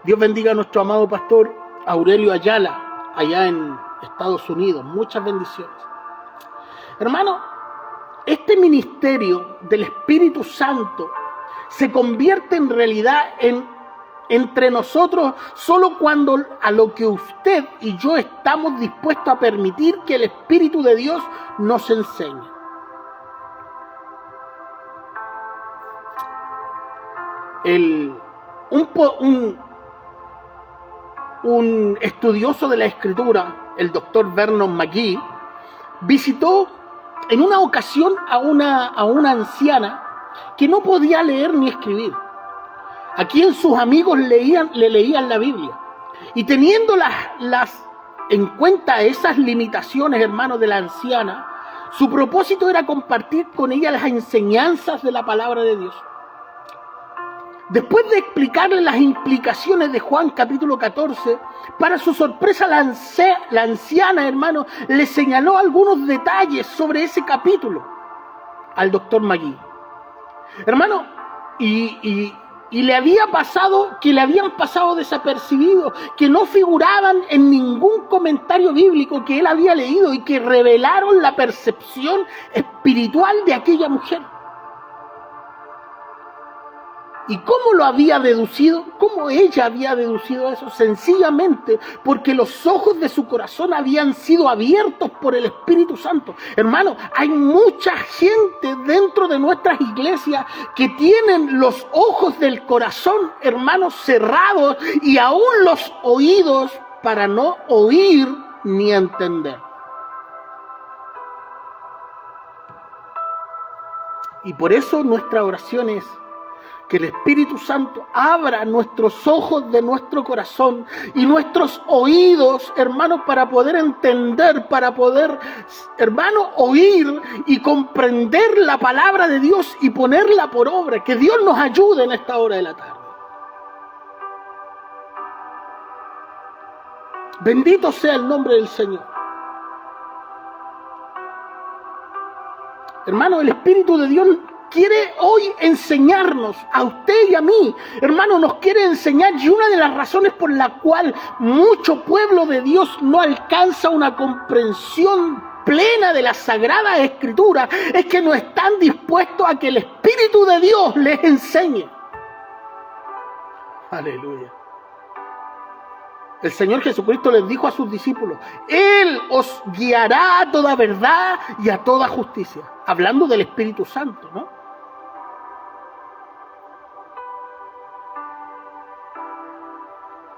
Dios bendiga a nuestro amado pastor Aurelio Ayala, allá en Estados Unidos. Muchas bendiciones. Hermano, este ministerio del Espíritu Santo se convierte en realidad entre nosotros solo cuando a lo que usted y yo estamos dispuestos a permitir que el Espíritu de Dios nos enseñe. Un estudioso de la Escritura, el doctor Vernon McGee, visitó en una ocasión a una anciana que no podía leer ni escribir, a quien sus amigos le leían la Biblia. Y teniendo en cuenta esas limitaciones, hermanos, de la anciana, su propósito era compartir con ella las enseñanzas de la palabra de Dios. Después de explicarle las implicaciones de Juan capítulo 14, para su sorpresa la anciana, hermano, le señaló algunos detalles sobre ese capítulo al doctor McGee. Hermano, y le habían pasado desapercibidos, que no figuraban en ningún comentario bíblico que él había leído y que revelaron la percepción espiritual de aquella mujer. ¿Y cómo lo había deducido? ¿Cómo ella había deducido eso? Sencillamente porque los ojos de su corazón habían sido abiertos por el Espíritu Santo. Hermano, hay mucha gente dentro de nuestras iglesias que tienen los ojos del corazón, hermanos, cerrados, y aún los oídos para no oír ni entender. Y por eso nuestra oración es que el Espíritu Santo abra nuestros ojos de nuestro corazón y nuestros oídos, hermanos, para poder entender, para poder, hermanos, oír y comprender la palabra de Dios y ponerla por obra. Que Dios nos ayude en esta hora de la tarde. Bendito sea el nombre del Señor. Hermano, el Espíritu de Dios quiere hoy enseñarnos, a usted y a mí, hermano, nos quiere enseñar, y una de las razones por la cual mucho pueblo de Dios no alcanza una comprensión plena de la Sagrada Escritura es que no están dispuestos a que el Espíritu de Dios les enseñe. Aleluya. El Señor Jesucristo les dijo a sus discípulos: Él os guiará a toda verdad y a toda justicia. Hablando del Espíritu Santo, ¿no?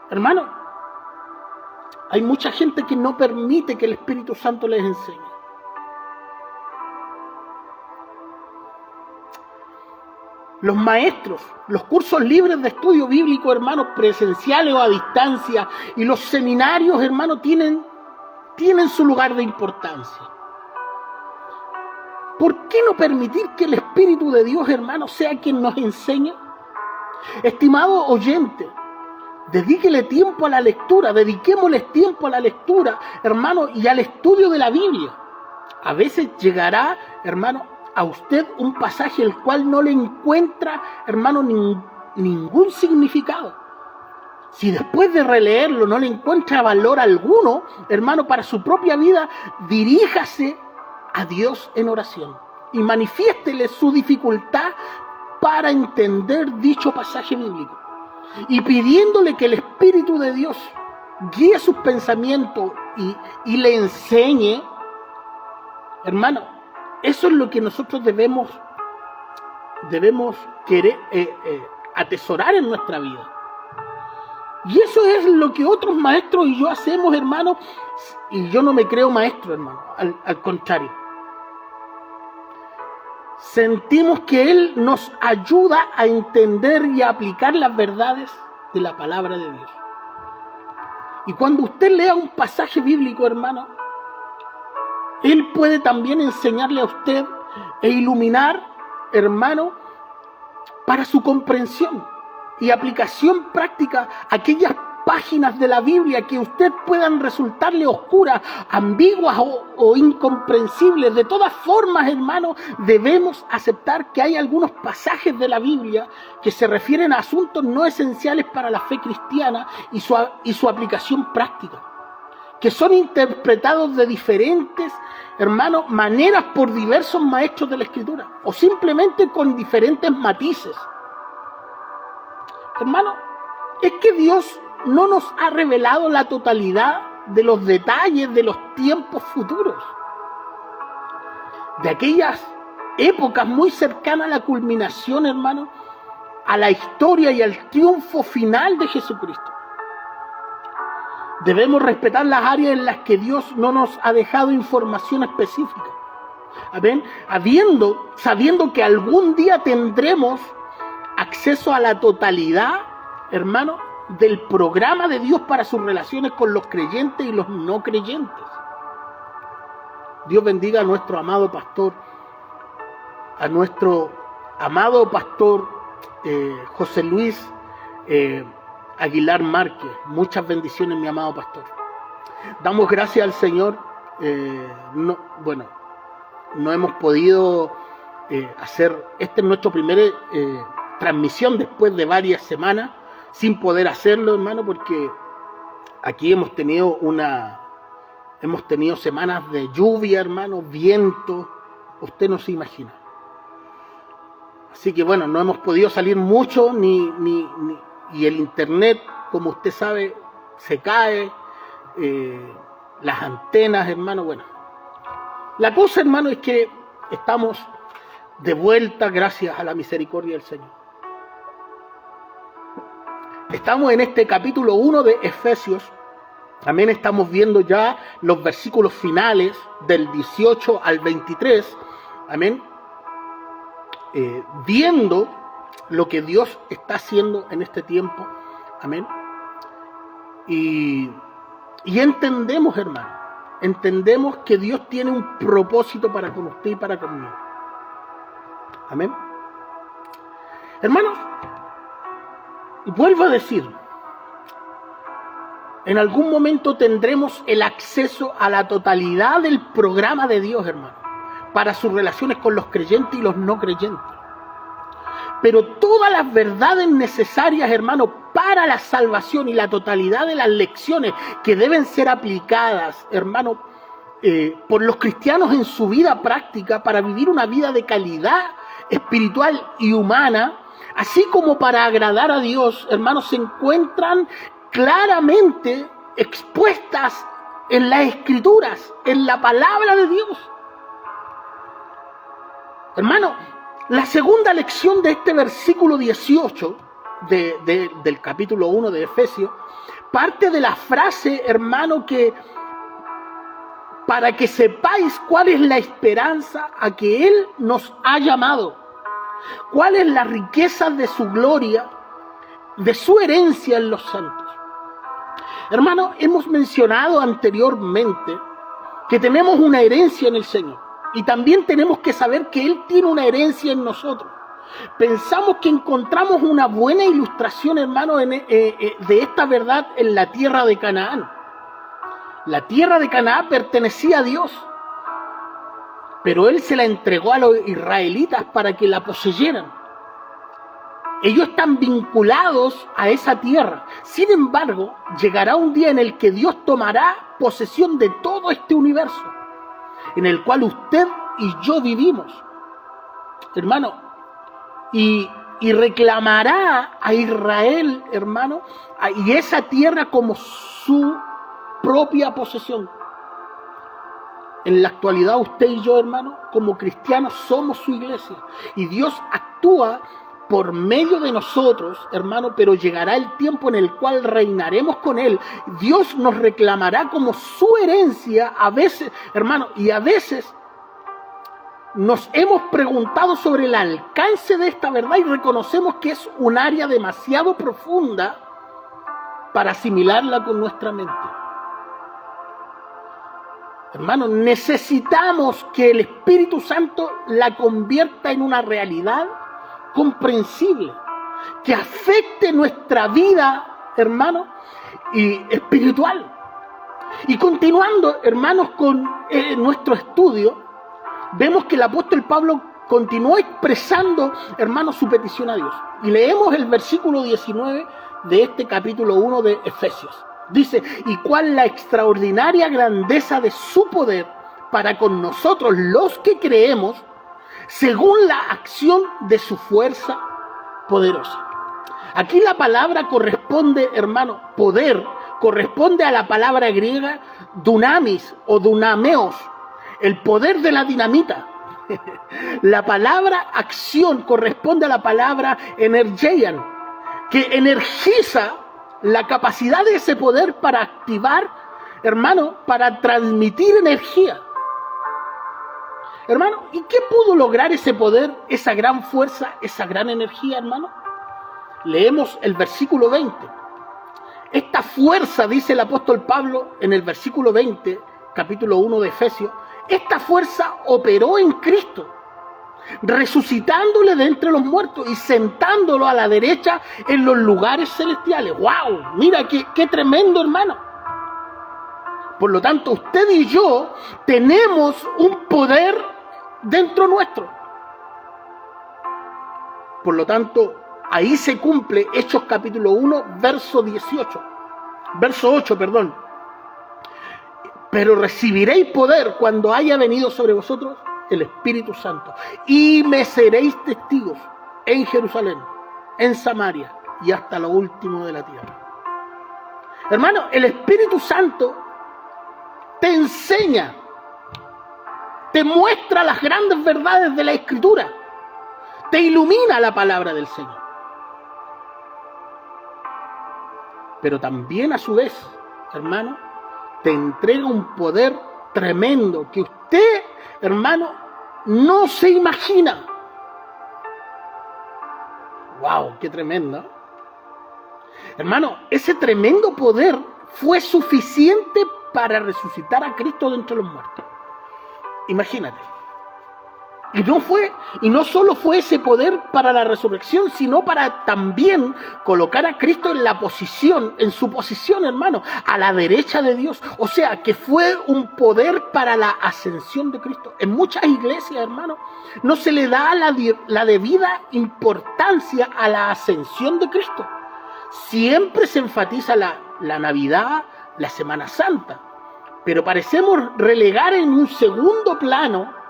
Hermano, hay mucha gente que no permite que el Espíritu Santo les enseñe. Los maestros, los cursos libres de estudio bíblico, hermanos, presenciales o a distancia, y los seminarios, hermanos, tienen su lugar de importancia. ¿Por qué no permitir que el Espíritu de Dios, hermano, sea quien nos enseñe? Estimado oyente, dedíquele tiempo a la lectura, dediquémosle tiempo a la lectura, hermano, y al estudio de la Biblia. A veces llegará, hermano, a usted un pasaje el cual no le encuentra, hermano, ningún significado. Si después de releerlo no le encuentra valor alguno, hermano, para su propia vida, diríjase a Dios en oración y manifiéstele su dificultad para entender dicho pasaje bíblico, y pidiéndole que el Espíritu de Dios guíe sus pensamientos y le enseñe, hermano. Eso es lo que nosotros debemos querer atesorar en nuestra vida. Y eso es lo que otros maestros y yo hacemos, hermano. Y yo no me creo maestro, hermano. Al contrario. Sentimos que Él nos ayuda a entender y a aplicar las verdades de la palabra de Dios. Y cuando usted lea un pasaje bíblico, hermano, Él puede también enseñarle a usted e iluminar, hermano, para su comprensión y aplicación práctica aquellas páginas de la Biblia que a usted puedan resultarle oscuras, ambiguas o incomprensibles. De todas formas, hermano, debemos aceptar que hay algunos pasajes de la Biblia que se refieren a asuntos no esenciales para la fe cristiana y su aplicación práctica, que son interpretados de diferentes, hermanos, maneras por diversos maestros de la Escritura, o simplemente con diferentes matices. Hermano, es que Dios no nos ha revelado la totalidad de los detalles de los tiempos futuros, de aquellas épocas muy cercanas a la culminación, hermano, a la historia y al triunfo final de Jesucristo. Debemos respetar las áreas en las que Dios no nos ha dejado información específica. Amén. Sabiendo que algún día tendremos acceso a la totalidad, hermano, del programa de Dios para sus relaciones con los creyentes y los no creyentes. Dios bendiga a nuestro amado pastor, José Luis Aguilar Márquez. Muchas bendiciones, mi amado pastor. Damos gracias al Señor. No hemos podido hacer, esta es nuestra primera transmisión después de varias semanas sin poder hacerlo, hermano, porque aquí hemos tenido semanas de lluvia, hermano, viento, usted no se imagina. Así que bueno, no hemos podido salir mucho, y el internet, como usted sabe, se cae, las antenas, hermano, bueno. La cosa, hermano, es que estamos de vuelta gracias a la misericordia del Señor. Estamos en este capítulo 1 de Efesios. También estamos viendo ya los versículos finales del 18 al 23. Amén. Viendo lo que Dios está haciendo en este tiempo. Amén. Y entendemos, hermano, entendemos que Dios tiene un propósito para con usted y para conmigo. Amén. Hermanos, vuelvo a decir, en algún momento tendremos el acceso a la totalidad del programa de Dios, hermano, para sus relaciones con los creyentes y los no creyentes. Pero todas las verdades necesarias, hermano, para la salvación y la totalidad de las lecciones que deben ser aplicadas, hermano, por los cristianos en su vida práctica para vivir una vida de calidad espiritual y humana, así como para agradar a Dios, hermanos, se encuentran claramente expuestas en las Escrituras, en la palabra de Dios. Hermano, la segunda lección de este versículo 18 del capítulo 1 de Efesios parte de la frase, hermano, que para que sepáis cuál es la esperanza a que Él nos ha llamado, cuál es la riqueza de su gloria, de su herencia en los santos. Hermano, hemos mencionado anteriormente que tenemos una herencia en el Señor y también tenemos que saber que Él tiene una herencia en nosotros. Pensamos que encontramos una buena ilustración, hermano, de esta verdad en la tierra de Canaán. La tierra de Canaán pertenecía a Dios, pero Él se la entregó a los israelitas para que la poseyeran. Ellos están vinculados a esa tierra. Sin embargo, llegará un día en el que Dios tomará posesión de todo este universo, en el cual usted y yo vivimos, hermano, y reclamará a Israel, hermano, y esa tierra como su propia posesión. En la actualidad usted y yo, hermano, como cristianos somos su iglesia y Dios actúa por medio de nosotros, hermano, pero llegará el tiempo en el cual reinaremos con Él. Dios nos reclamará como su herencia a veces, hermano, y a veces nos hemos preguntado sobre el alcance de esta verdad y reconocemos que es un área demasiado profunda para asimilarla con nuestra mente. Hermano, necesitamos que el Espíritu Santo la convierta en una realidad comprensible, que afecte nuestra vida, hermano, y espiritual. Y continuando, hermanos, con nuestro estudio, vemos que el apóstol Pablo continuó expresando, hermanos, su petición a Dios. Y leemos el versículo 19 de este capítulo 1 de Efesios. Dice, y cuál la extraordinaria grandeza de su poder para con nosotros los que creemos, según la acción de su fuerza poderosa. Aquí la palabra corresponde, hermano, poder, corresponde a la palabra griega dunamis o dunameos, el poder de la dinamita. La palabra acción corresponde a la palabra energeian, que energiza la capacidad de ese poder para activar, hermano, para transmitir energía. Hermano, ¿y qué pudo lograr ese poder, esa gran fuerza, esa gran energía, hermano? Leemos el versículo 20. Esta fuerza, dice el apóstol Pablo en el versículo 20, capítulo 1 de Efesios, esta fuerza operó en Cristo, resucitándole de entre los muertos y sentándolo a la derecha en los lugares celestiales. ¡Wow! Mira qué tremendo, hermano. Por lo tanto, usted y yo tenemos un poder dentro nuestro. Por lo tanto, ahí se cumple Hechos capítulo 1, verso 8, perdón. Pero recibiréis poder cuando haya venido sobre vosotros el Espíritu Santo, y me seréis testigos en Jerusalén, en Samaria y hasta lo último de la tierra. Hermano, el Espíritu Santo te enseña, te muestra las grandes verdades de la Escritura, te ilumina la palabra del Señor. Pero también a su vez, hermano, te entrega un poder tremendo que usted, hermano, no se imagina. ¡Wow! ¡Qué tremendo! Hermano, ese tremendo poder fue suficiente para resucitar a Cristo de entre los muertos. Imagínate. Y no solo fue ese poder para la resurrección, sino para también colocar a Cristo en su posición, hermano, a la derecha de Dios. O sea, que fue un poder para la ascensión de Cristo. En muchas iglesias, hermano, no se le da la debida importancia a la ascensión de Cristo. Siempre se enfatiza la Navidad, la Semana Santa, pero parecemos relegar en un segundo plano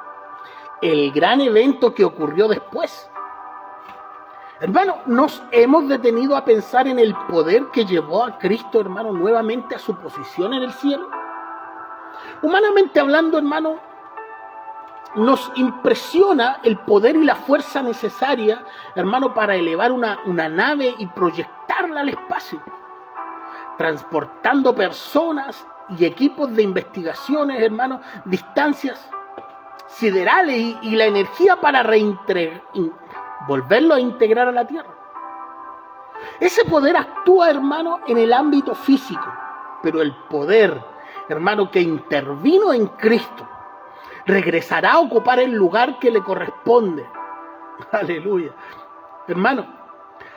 el gran evento que ocurrió después. Hermano, nos hemos detenido a pensar en el poder que llevó a Cristo, hermano, nuevamente a su posición en el cielo. Humanamente hablando, hermano, nos impresiona el poder y la fuerza necesaria, hermano, para elevar una nave y proyectarla al espacio, transportando personas y equipos de investigaciones, hermano, distancias siderales y la energía para volverlo a integrar a la Tierra. Ese poder actúa, hermano, en el ámbito físico, pero el poder, hermano, que intervino en Cristo, regresará a ocupar el lugar que le corresponde. Aleluya. Hermano,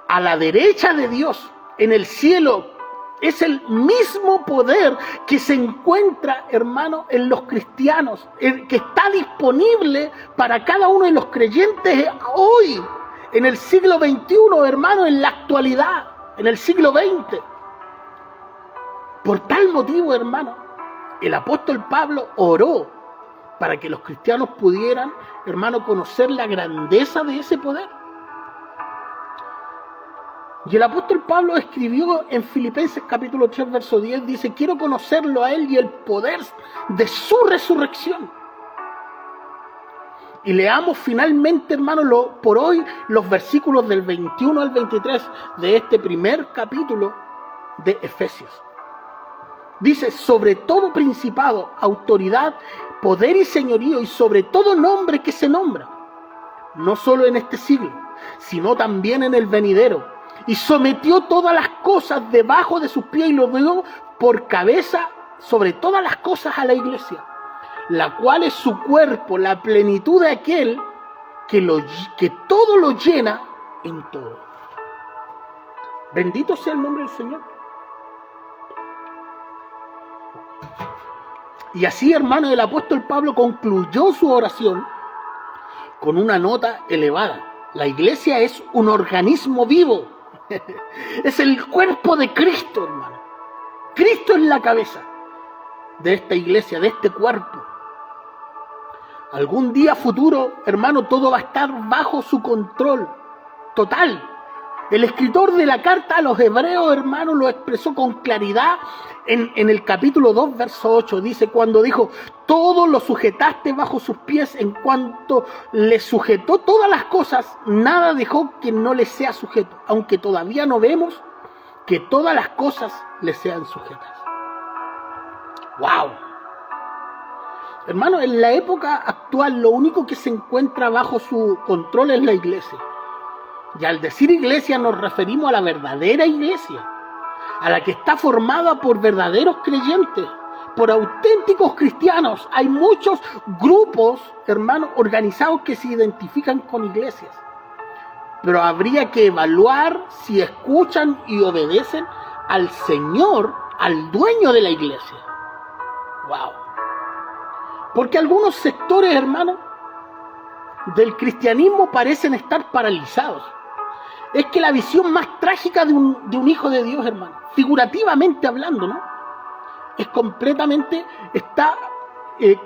a la derecha de Dios, en el cielo, es el mismo poder que se encuentra, hermano, en los cristianos, que está disponible para cada uno de los creyentes hoy, en el siglo XXI, hermano, en la actualidad, en el siglo XX. Por tal motivo, hermano, el apóstol Pablo oró para que los cristianos pudieran, hermano, conocer la grandeza de ese poder. Y el apóstol Pablo escribió en Filipenses capítulo 3, verso 10, dice: quiero conocerlo a él y el poder de su resurrección. Y leamos finalmente, hermano, por hoy los versículos del 21 al 23 de este primer capítulo de Efesios. Dice: sobre todo principado, autoridad, poder y señorío, y sobre todo nombre que se nombra, no solo en este siglo, sino también en el venidero. Y sometió todas las cosas debajo de sus pies y lo dio por cabeza sobre todas las cosas a la iglesia, la cual es su cuerpo, la plenitud de aquel que todo lo llena en todo. Bendito sea el nombre del Señor. Y así, hermano, el apóstol Pablo concluyó su oración con una nota elevada. La iglesia es un organismo vivo. Es el cuerpo de Cristo, hermano. Cristo es la cabeza de esta iglesia, de este cuerpo. Algún día futuro, hermano, todo va a estar bajo su control total. El escritor de la carta a los hebreos, hermano, lo expresó con claridad en el capítulo 2, verso 8. Dice, cuando dijo: todo lo sujetaste bajo sus pies, en cuanto le sujetó todas las cosas, nada dejó que no le sea sujeto, aunque todavía no vemos que todas las cosas le sean sujetas. ¡Wow! Hermano, en la época actual lo único que se encuentra bajo su control es la iglesia. Y al decir iglesia nos referimos a la verdadera iglesia, a la que está formada por verdaderos creyentes, por auténticos cristianos. Hay muchos grupos, hermanos, organizados que se identifican con iglesias, pero habría que evaluar si escuchan y obedecen al Señor, al dueño de la iglesia. ¡Wow! Porque algunos sectores, hermanos, del cristianismo parecen estar paralizados. Es que la visión más trágica de un hijo de Dios, hermano, figurativamente hablando, ¿no? Está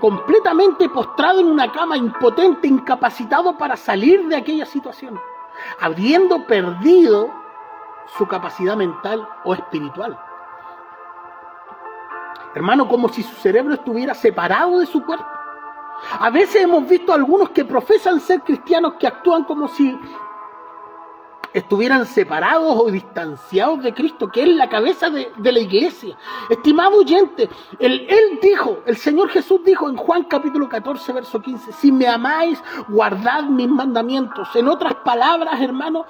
completamente postrado en una cama, impotente, incapacitado para salir de aquella situación, habiendo perdido su capacidad mental o espiritual. Hermano, como si su cerebro estuviera separado de su cuerpo. A veces hemos visto a algunos que profesan ser cristianos que actúan como si estuvieran separados o distanciados de Cristo, que es la cabeza de la iglesia. Estimado oyente, el Señor Jesús dijo en Juan capítulo 14, verso 15, si me amáis, guardad mis mandamientos. En otras palabras, hermano,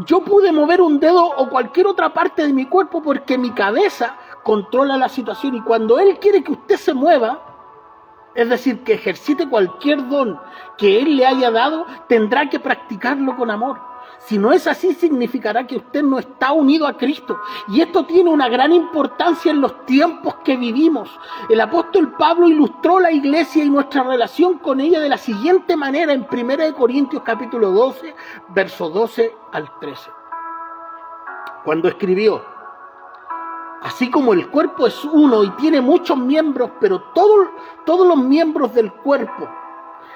yo pude mover un dedo o cualquier otra parte de mi cuerpo porque mi cabeza controla la situación, y cuando Él quiere que usted se mueva, es decir, que ejercite cualquier don que Él le haya dado, tendrá que practicarlo con amor. Si no es así, significará que usted no está unido a Cristo. Y esto tiene una gran importancia en los tiempos que vivimos. El apóstol Pablo ilustró la iglesia y nuestra relación con ella de la siguiente manera en 1 Corintios capítulo 12, versos 12 al 13. Cuando escribió: así como el cuerpo es uno y tiene muchos miembros, pero todos los miembros del cuerpo,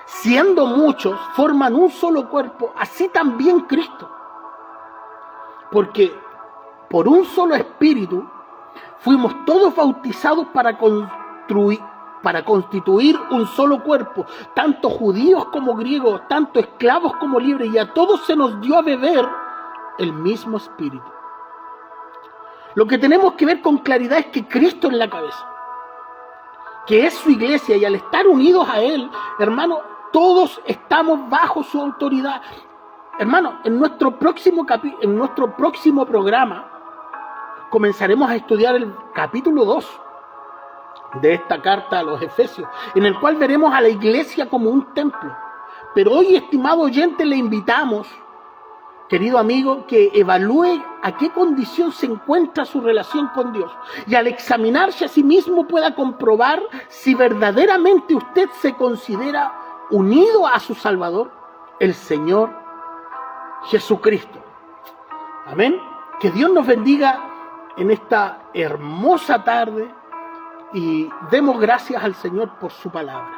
siendo muchos, forman un solo cuerpo, así también Cristo. Porque por un solo espíritu fuimos todos bautizados para constituir un solo cuerpo, tanto judíos como griegos, tanto esclavos como libres, y a todos se nos dio a beber el mismo espíritu. Lo que tenemos que ver con claridad es que Cristo es la cabeza, que es su iglesia, y al estar unidos a Él, hermano, todos estamos bajo su autoridad. Hermano, en nuestro próximo programa comenzaremos a estudiar el capítulo 2 de esta carta a los Efesios, en el cual veremos a la iglesia como un templo. Pero hoy, estimado oyente, le invitamos, querido amigo, que evalúe a qué condición se encuentra su relación con Dios, y al examinarse a sí mismo pueda comprobar si verdaderamente usted se considera unido a su Salvador, el Señor Jesucristo. Amén. Que Dios nos bendiga en esta hermosa tarde y demos gracias al Señor por su palabra.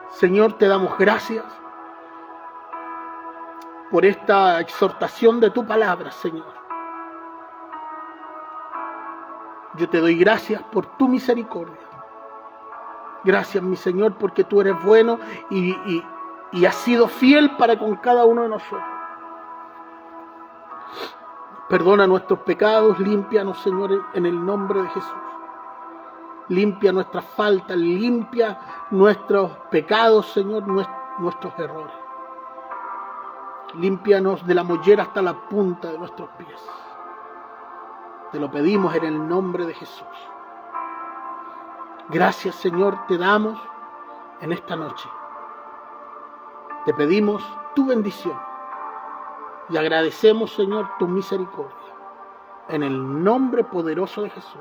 Señor, te damos gracias por esta exhortación de tu palabra, Señor. Yo te doy gracias por tu misericordia. Gracias, mi Señor, porque tú eres bueno y has sido fiel para con cada uno de nosotros. Perdona nuestros pecados, límpianos, Señor, en el nombre de Jesús. Limpia nuestras faltas, limpia nuestros pecados, Señor, nuestros errores. Límpianos de la mollera hasta la punta de nuestros pies. Te lo pedimos en el nombre de Jesús. Gracias, Señor, te damos en esta noche. Te pedimos tu bendición y agradecemos, Señor, tu misericordia. En el nombre poderoso de Jesús.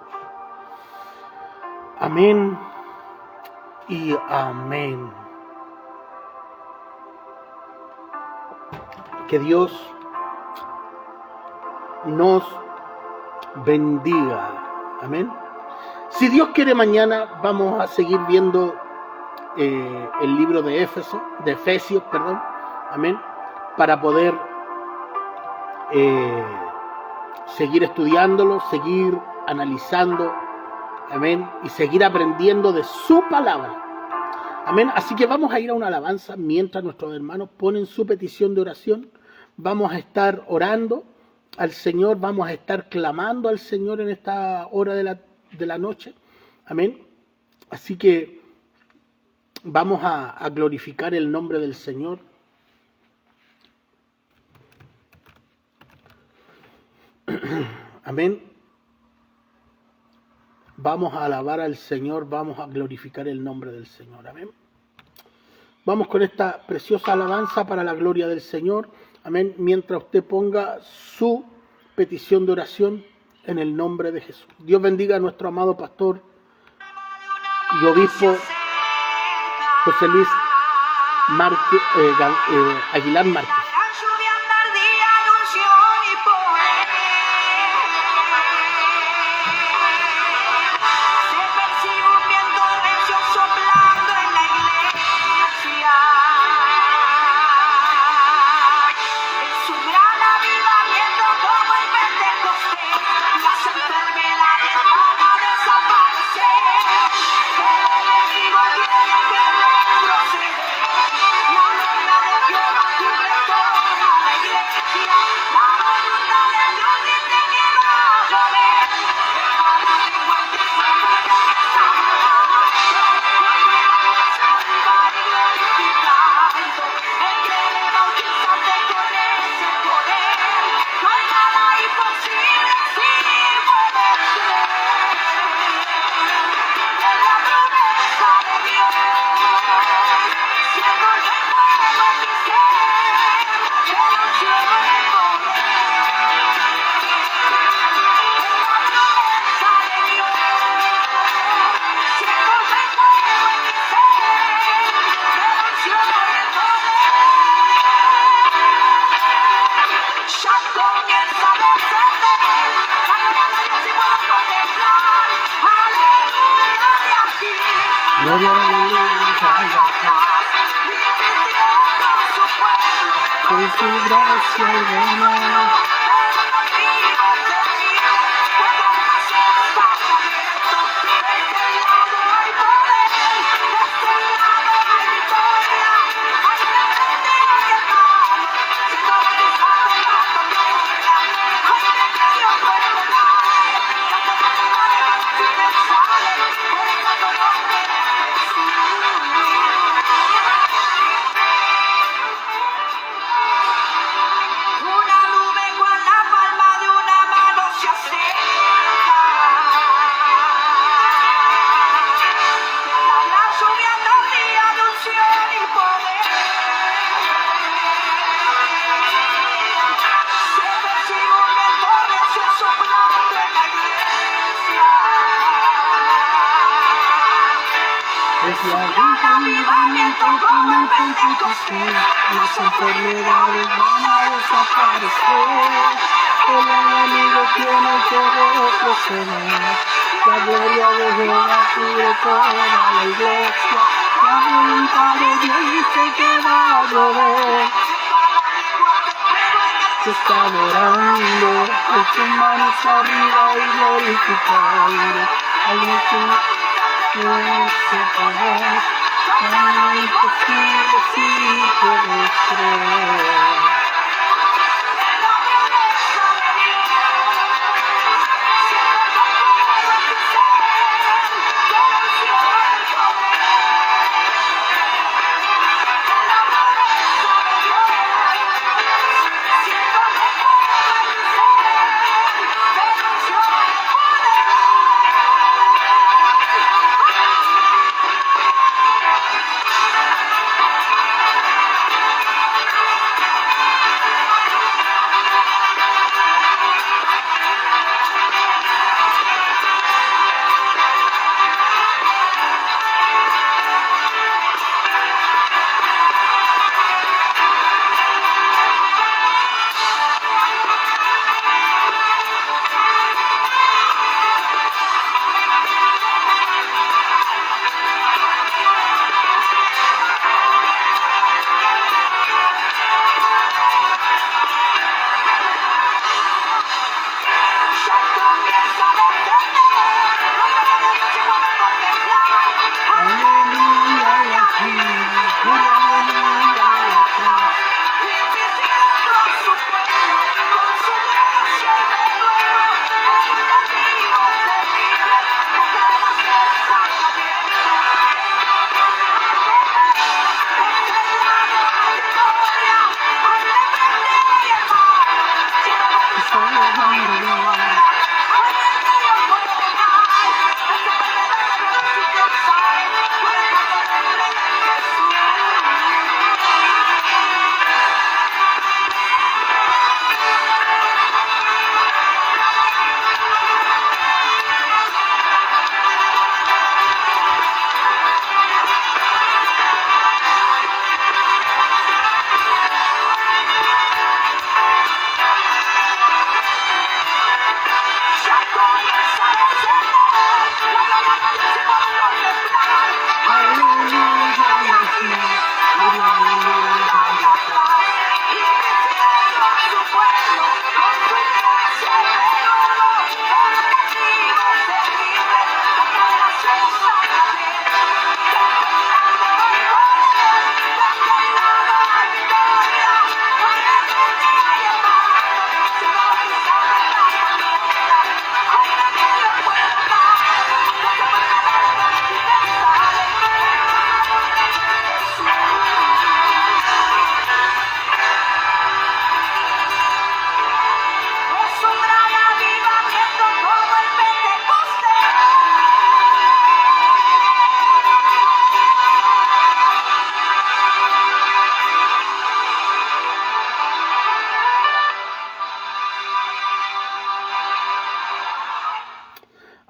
Amén y amén. Que Dios nos bendiga. Amén. Si Dios quiere, mañana vamos a seguir viendo el libro de Efesios, amén, para poder seguir estudiándolo, seguir analizando, amén, y seguir aprendiendo de su palabra. Amén. Así que vamos a ir a una alabanza mientras nuestros hermanos ponen su petición de oración. Vamos a estar orando al Señor, vamos a estar clamando al Señor en esta hora de la noche. Amén. Así que vamos a glorificar el nombre del Señor. Amén. Vamos a alabar al Señor, vamos a glorificar el nombre del Señor. Amén. Vamos con esta preciosa alabanza para la gloria del Señor. Amén. Mientras usted ponga su petición de oración en el nombre de Jesús. Dios bendiga a nuestro amado pastor y obispo José Luis Aguilar Márquez. La gloria de Dios va a gloria, aleluya, por su gracia y bondad. Las enfermedades van a desaparecer. El enemigo tiene todo proceder. La gloria de Jehová cubre toda la iglesia. La voluntad de Dios dice que va a llover. Se está adorando con sus manos arriba y glorificando al último que poder. Tan imposible si puedes creer.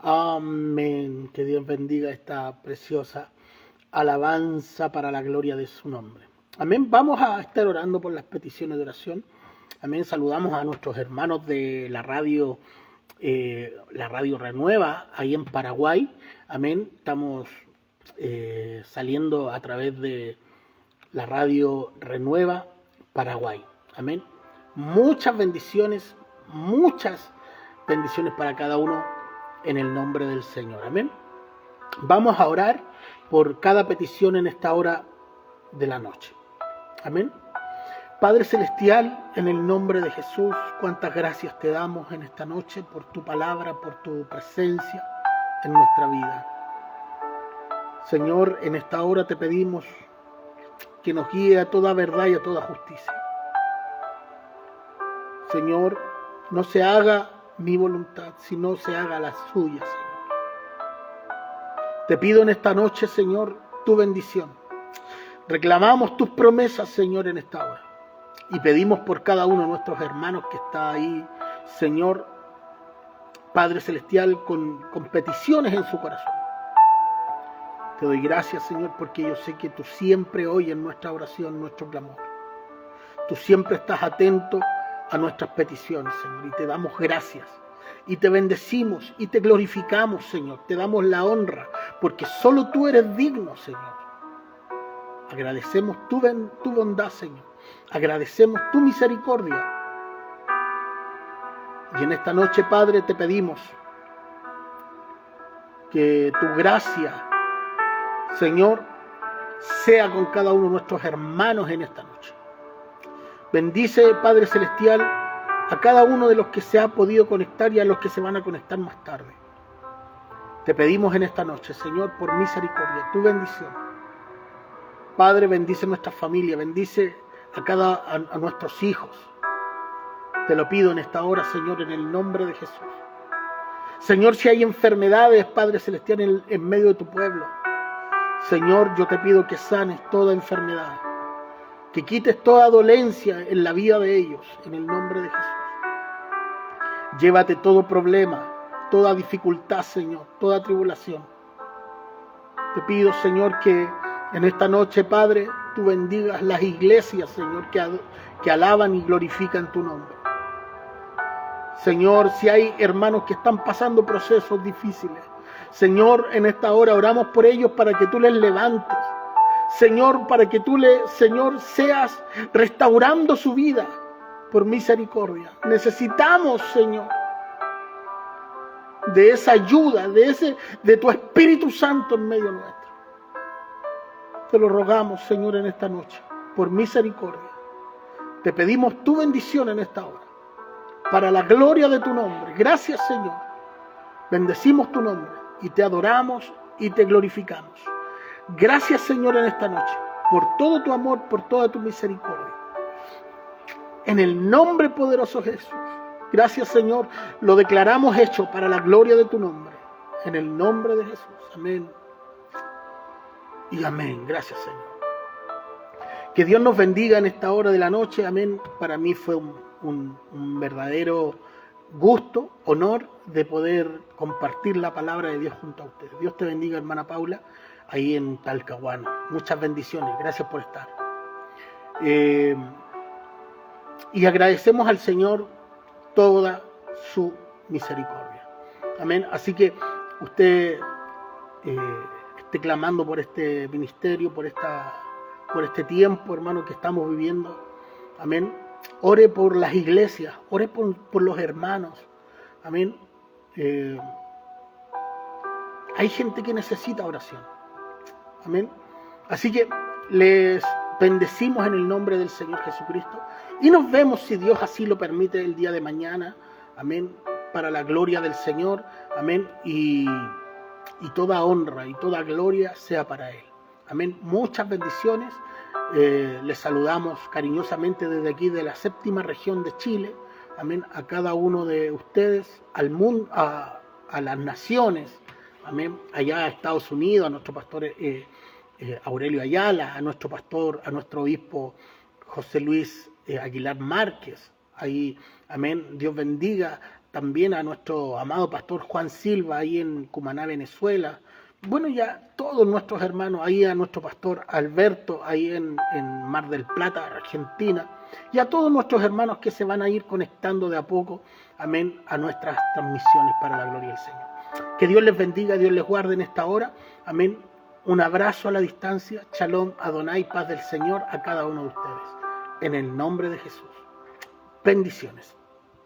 Amén. Que Dios bendiga esta preciosa alabanza para la gloria de su nombre. Amén. Vamos a estar orando por las peticiones de oración. Amén. Saludamos a nuestros hermanos de la radio Renueva, ahí en Paraguay. Amén. Estamos saliendo a través de la radio Renueva Paraguay. Amén. Muchas bendiciones para cada uno en el nombre del Señor. Amén. Vamos a orar por cada petición en esta hora de la noche. Amén. Padre Celestial, en el nombre de Jesús, cuántas gracias te damos en esta noche por tu palabra, por tu presencia en nuestra vida. Señor, en esta hora te pedimos que nos guíe a toda verdad y a toda justicia. Señor, no se haga mi voluntad, sino se haga la suya, Señor. Te pido en esta noche, Señor, tu bendición. Reclamamos tus promesas, Señor, en esta hora. Y pedimos por cada uno de nuestros hermanos que está ahí, Señor, Padre Celestial, con peticiones en su corazón. Te doy gracias, Señor, porque yo sé que tú siempre oyes nuestra oración, nuestro clamor. Tú siempre estás atento a nuestras peticiones, Señor, y te damos gracias. Y te bendecimos y te glorificamos, Señor. Te damos la honra, porque solo tú eres digno, Señor. Agradecemos tu bondad, Señor. Agradecemos tu misericordia. Y en esta noche, Padre, te pedimos que tu gracia, Señor, sea con cada uno de nuestros hermanos en esta noche. Bendice, Padre Celestial, a cada uno de los que se ha podido conectar y a los que se van a conectar más tarde. Te pedimos en esta noche, Señor, por misericordia, tu bendición. Padre, bendice nuestra familia, bendice a nuestros hijos. Te lo pido en esta hora, Señor, en el nombre de Jesús. Señor, si hay enfermedades, Padre Celestial, en medio de tu pueblo, Señor, yo te pido que sanes toda enfermedad, que quites toda dolencia en la vida de ellos, en el nombre de Jesús. Llévate todo problema, toda dificultad, Señor, toda tribulación. Te pido, Señor, que en esta noche, Padre, tú bendigas las iglesias, Señor, que alaban y glorifican tu nombre. Señor, si hay hermanos que están pasando procesos difíciles, Señor, en esta hora oramos por ellos para que tú les levantes. Señor, para que tú Señor, seas restaurando su vida por misericordia. Necesitamos, Señor, de esa ayuda, de tu Espíritu Santo en medio nuestro. Te lo rogamos, Señor, en esta noche, por misericordia. Te pedimos tu bendición en esta hora, para la gloria de tu nombre. Gracias, Señor. Bendecimos tu nombre y te adoramos y te glorificamos. Gracias, Señor, en esta noche, por todo tu amor, por toda tu misericordia. En el nombre poderoso de Jesús. Gracias, Señor. Lo declaramos hecho para la gloria de tu nombre. En el nombre de Jesús. Amén. Y amén. Gracias, Señor. Que Dios nos bendiga en esta hora de la noche. Amén. Para mí fue un verdadero gusto, honor de poder compartir la palabra de Dios junto a ustedes. Dios te bendiga, hermana Paula, ahí en Talcahuano. Muchas bendiciones. Gracias por estar. Y agradecemos al Señor toda su misericordia. Amén. Así que usted esté clamando por este ministerio, por este tiempo, hermano, que estamos viviendo. Amén. Ore por las iglesias, ore por los hermanos. Amén. Hay gente que necesita oración. Amén. Así que les bendecimos en el nombre del Señor Jesucristo. Y nos vemos, si Dios así lo permite, el día de mañana. Amén. Para la gloria del Señor. Amén. Y toda honra y toda gloria sea para Él. Amén. Muchas bendiciones. Les saludamos cariñosamente desde aquí, de la 7ª región de Chile. Amén. A cada uno de ustedes, al mundo, a las naciones. Amén. Allá a Estados Unidos, a nuestro pastor Aurelio Ayala, a nuestro pastor, a nuestro obispo José Luis Aguilar Márquez. Ahí, amén. Dios bendiga también a nuestro amado pastor Juan Silva, ahí en Cumaná, Venezuela. Bueno, ya todos nuestros hermanos, ahí a nuestro pastor Alberto, ahí en Mar del Plata, Argentina, y a todos nuestros hermanos que se van a ir conectando de a poco, amén, a nuestras transmisiones para la gloria del Señor. Que Dios les bendiga, Dios les guarde en esta hora, amén, Un abrazo a la distancia. Shalom, Adonai, paz del Señor a cada uno de ustedes. En el nombre de Jesús. Bendiciones.